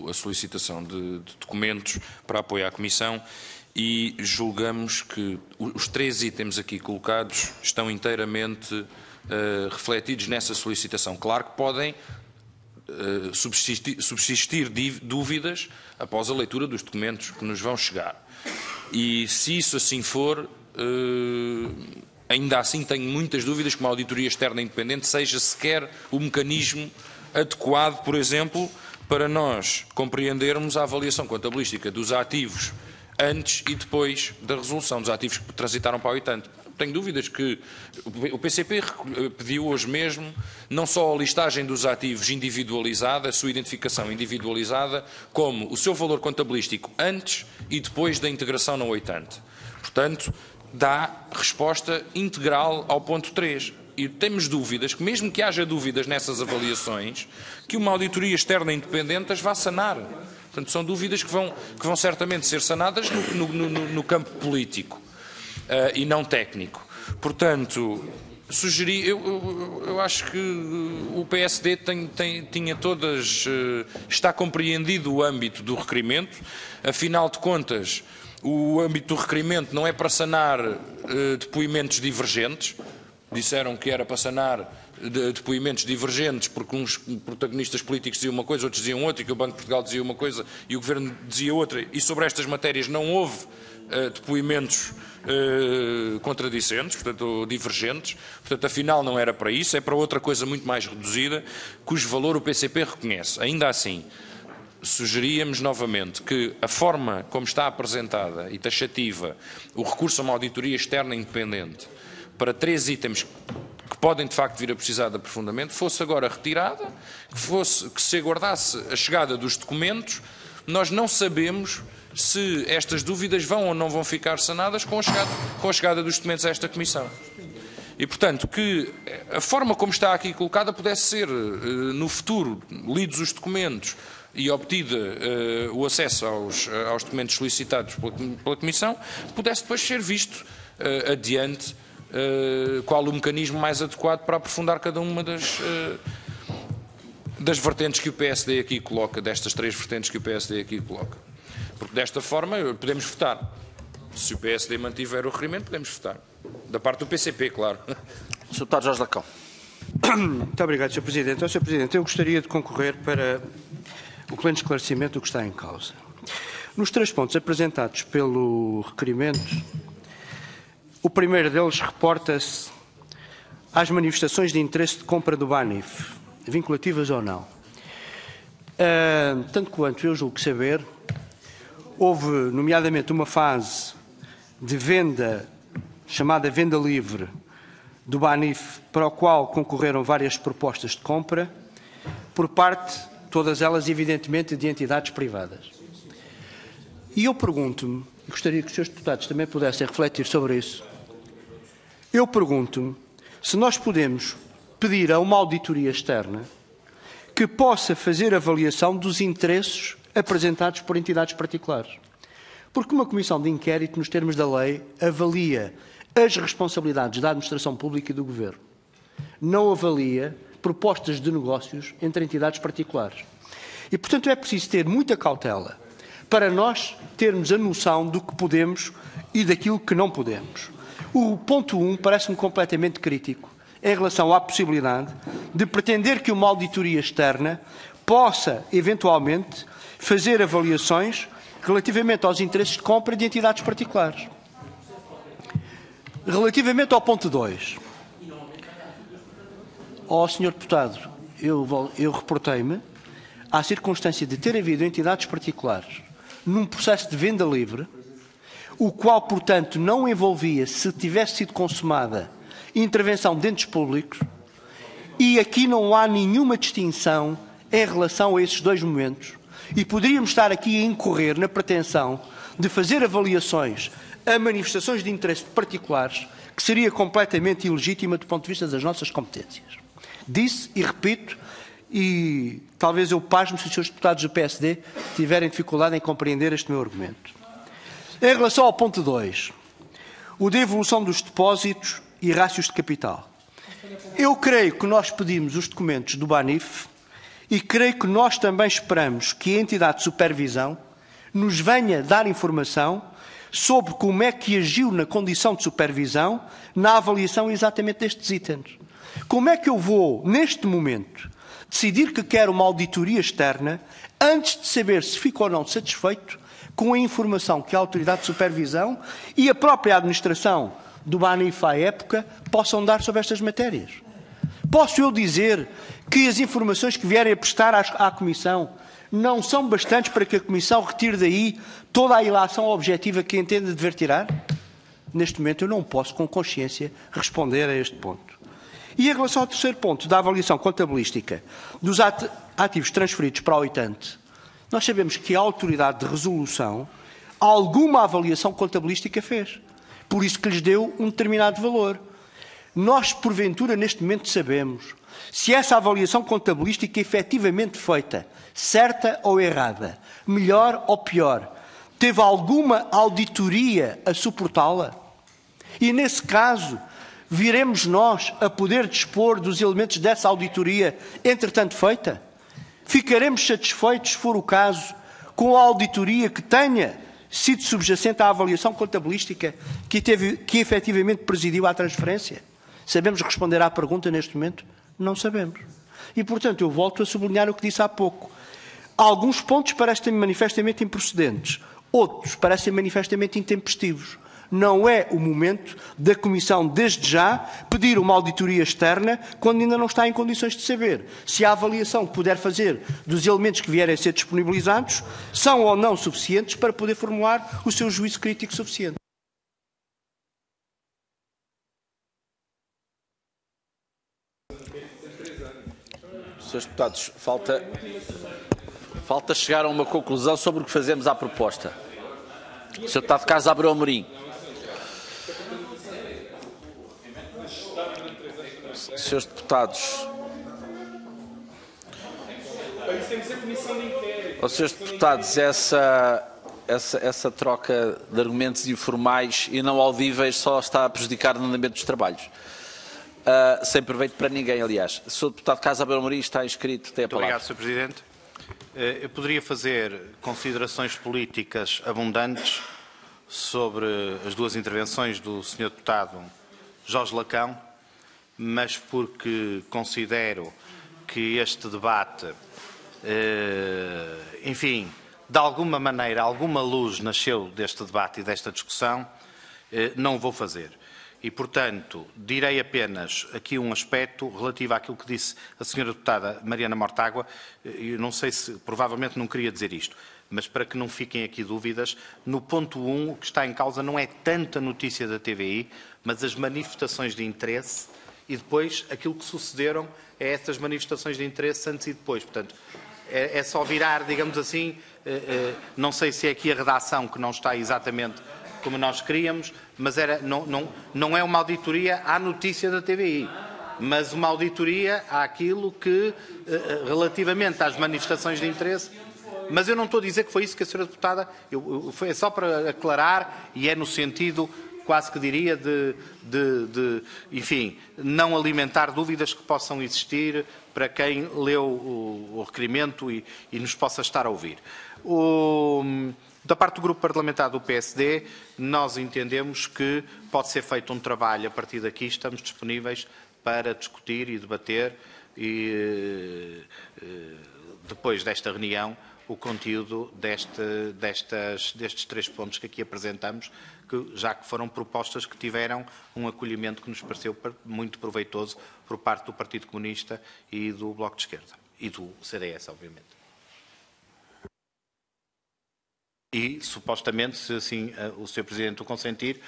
Speaker 4: a solicitação de documentos para apoio à Comissão e julgamos que os 3 itens aqui colocados estão inteiramente refletidos nessa solicitação. Claro que podem subsistir dúvidas após a leitura dos documentos que nos vão chegar. E se isso assim for, ainda assim tenho muitas dúvidas que uma auditoria externa independente seja sequer o mecanismo adequado, por exemplo, para nós compreendermos a avaliação contabilística dos ativos antes e depois da resolução dos ativos que transitaram para o 80. Tenho dúvidas que o PCP pediu hoje mesmo não só a listagem dos ativos individualizada, a sua identificação individualizada, como o seu valor contabilístico antes e depois da integração na 80. Portanto, dá resposta integral ao ponto 3. E temos dúvidas, que mesmo que haja dúvidas nessas avaliações, que uma auditoria externa independente as vá sanar. Portanto, são dúvidas que vão certamente ser sanadas no campo político e não técnico. Portanto, sugeri, eu acho que o PSD tinha todas, está compreendido o âmbito do requerimento, afinal de contas, o âmbito do requerimento não é para sanar depoimentos divergentes. Disseram que era para sanar depoimentos divergentes porque uns protagonistas políticos diziam uma coisa, outros diziam outra, e que o Banco de Portugal dizia uma coisa e o Governo dizia outra, e sobre estas matérias não houve depoimentos contradicentes, portanto divergentes. Portanto, afinal não era para isso, é para outra coisa muito mais reduzida, cujo valor o PCP reconhece. Ainda assim, sugeríamos novamente que a forma como está apresentada e taxativa o recurso a uma auditoria externa independente para 3 itens que podem de facto vir a precisar de aprofundamento, fosse agora retirada, que se aguardasse a chegada dos documentos. Nós não sabemos se estas dúvidas vão ou não vão ficar sanadas com a chegada dos documentos a esta Comissão. E, portanto, que a forma como está aqui colocada pudesse ser, no futuro, lidos os documentos e obtida o acesso aos documentos solicitados pela Comissão, pudesse depois ser visto adiante qual o mecanismo mais adequado para aprofundar cada uma das vertentes que o PSD aqui coloca, destas 3 vertentes que o PSD aqui coloca. Porque desta forma podemos votar. Se o PSD mantiver o requerimento, podemos votar. Da parte do PCP, claro.
Speaker 1: Sr. Deputado Jorge Lacão.
Speaker 8: Muito obrigado, Sr. Presidente. Então, Sr. Presidente, eu gostaria de concorrer para o pleno esclarecimento do que está em causa. Nos 3 pontos apresentados pelo requerimento, o primeiro deles reporta-se às manifestações de interesse de compra do BANIF, vinculativas ou não. Tanto quanto eu julgo saber, houve, nomeadamente, uma fase de venda, chamada venda livre, do BANIF, para o qual concorreram várias propostas de compra, por parte, todas elas, evidentemente, de entidades privadas. E eu pergunto-me, e gostaria que os senhores deputados também pudessem refletir sobre isso, eu pergunto-me se nós podemos pedir a uma auditoria externa que possa fazer avaliação dos interesses apresentados por entidades particulares. Porque uma comissão de inquérito, nos termos da lei, avalia as responsabilidades da administração pública e do governo. Não avalia propostas de negócios entre entidades particulares. E, portanto, é preciso ter muita cautela para nós termos a noção do que podemos e daquilo que não podemos. O ponto 1 parece-me completamente crítico em relação à possibilidade de pretender que uma auditoria externa possa, eventualmente, fazer avaliações relativamente aos interesses de compra de entidades particulares. Relativamente ao ponto 2, Sr. Deputado, eu reportei-me à circunstância de ter havido entidades particulares num processo de venda livre, o qual, portanto, não envolvia, se tivesse sido consumada, intervenção de entes públicos, e aqui não há nenhuma distinção em relação a esses 2 momentos, e poderíamos estar aqui a incorrer na pretensão de fazer avaliações a manifestações de interesse de particulares, que seria completamente ilegítima do ponto de vista das nossas competências. Disse e repito, e talvez eu pasme se os senhores deputados do PSD tiverem dificuldade em compreender este meu argumento. Em relação ao ponto 2, o da evolução dos depósitos e rácios de capital. Eu creio que nós pedimos os documentos do BANIF e creio que nós também esperamos que a entidade de supervisão nos venha dar informação sobre como é que agiu na condição de supervisão na avaliação exatamente destes itens. Como é que eu vou, neste momento, decidir que quero uma auditoria externa antes de saber se fico ou não satisfeito com a informação que a autoridade de supervisão e a própria administração do BANIF à época possam dar sobre estas matérias? Posso eu dizer que as informações que vierem a prestar à Comissão não são bastantes para que a Comissão retire daí toda a ilação objetiva que entenda dever tirar? Neste momento eu não posso, com consciência, responder a este ponto. E em relação ao terceiro ponto, da avaliação contabilística dos ativos transferidos para o oitante, nós sabemos que a autoridade de resolução alguma avaliação contabilística fez. Por isso que lhes deu um determinado valor. Nós, porventura, neste momento sabemos se essa avaliação contabilística é efetivamente feita, certa ou errada, melhor ou pior, teve alguma auditoria a suportá-la? E, nesse caso, viremos nós a poder dispor dos elementos dessa auditoria, entretanto feita? Ficaremos satisfeitos, se for o caso, com a auditoria que tenha sido subjacente à avaliação contabilística que efetivamente presidiu à transferência? Sabemos responder à pergunta neste momento? Não sabemos. E, portanto, eu volto a sublinhar o que disse há pouco. Alguns pontos parecem manifestamente improcedentes, outros parecem manifestamente intempestivos. Não é o momento da Comissão, desde já, pedir uma auditoria externa quando ainda não está em condições de saber se a avaliação que puder fazer dos elementos que vierem a ser disponibilizados são ou não suficientes para poder formular o seu juízo crítico suficiente.
Speaker 1: Senhores deputados, falta chegar a uma conclusão sobre o que fazemos à proposta. Sr. Deputado Carlos Abreu Amorim. Senhores deputados. Senhores deputados, essa troca de argumentos informais e não audíveis só está a prejudicar o andamento dos trabalhos. Sem proveito para ninguém, aliás. O Sr. Deputado Carlos Abreu Amorim está inscrito, tem a palavra.
Speaker 6: Muito obrigado, Sr. Presidente. Eu poderia fazer considerações políticas abundantes sobre as duas intervenções do Sr. Deputado Jorge Lacão, mas porque considero que este debate, enfim, de alguma maneira, alguma luz nasceu deste debate e desta discussão, não o vou fazer. E, portanto, direi apenas aqui um aspecto relativo àquilo que disse a Sra. Deputada Mariana Mortágua. Eu não sei se, provavelmente não queria dizer isto, mas para que não fiquem aqui dúvidas, no ponto 1, o que está em causa não é tanto a notícia da TVI, mas as manifestações de interesse e depois aquilo que sucederam a essas manifestações de interesse antes e depois. Portanto, é só virar, digamos assim, não sei se é aqui a redação que não está exatamente como nós queríamos, mas não é uma auditoria à notícia da TVI, mas uma auditoria àquilo que, relativamente às manifestações de interesse, mas eu não estou a dizer que foi isso que a Sra. Deputada, foi só para aclarar, e é no sentido, quase que diria, enfim, não alimentar dúvidas que possam existir para quem leu o requerimento e nos possa estar a ouvir. Da parte do Grupo Parlamentar do PSD, nós entendemos que pode ser feito um trabalho a partir daqui, estamos disponíveis para discutir e debater e, depois desta reunião, o conteúdo destes 3 pontos que aqui apresentamos, já que foram propostas que tiveram um acolhimento que nos pareceu muito proveitoso por parte do Partido Comunista e do Bloco de Esquerda, e do CDS, obviamente. E, supostamente, se assim o Sr. Presidente o consentir,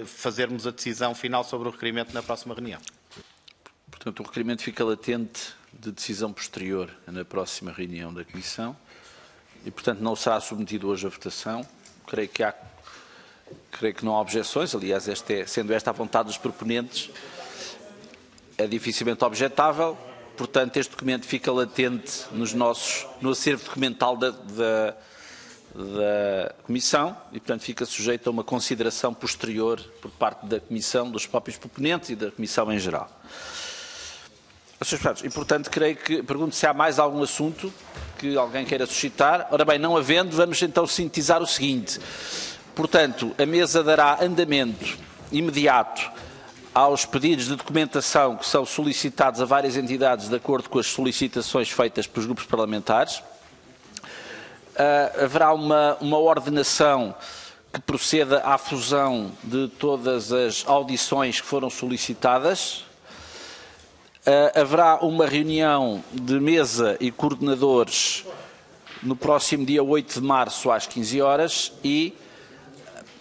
Speaker 6: fazermos a decisão final sobre o requerimento na próxima reunião.
Speaker 1: Portanto, o requerimento fica latente de decisão posterior na próxima reunião da Comissão e, portanto, não será submetido hoje à votação. Creio que não há objeções, aliás, sendo esta a vontade dos proponentes, é dificilmente objetável. Portanto, este documento fica latente no acervo documental da Comissão e, portanto, fica sujeito a uma consideração posterior por parte da Comissão, dos próprios proponentes e da Comissão em geral. Srs. Deputados, e, portanto, pergunto se há mais algum assunto que alguém queira suscitar. Ora bem, não havendo, vamos então sintetizar o seguinte. Portanto, a mesa dará andamento imediato aos pedidos de documentação que são solicitados a várias entidades de acordo com as solicitações feitas pelos grupos parlamentares. Haverá uma ordenação que proceda à fusão de todas as audições que foram solicitadas. Haverá uma reunião de mesa e coordenadores no próximo dia 8 de março às 15 horas e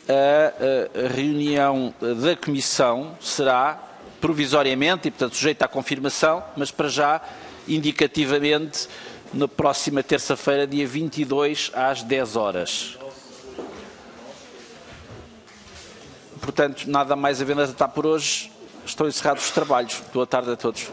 Speaker 1: a reunião da Comissão será provisoriamente e, portanto, sujeita à confirmação, mas para já, indicativamente, na próxima terça-feira, dia 22, às 10 horas. Portanto, nada mais havendo a tratar por hoje, estão encerrados os trabalhos. Boa tarde a todos.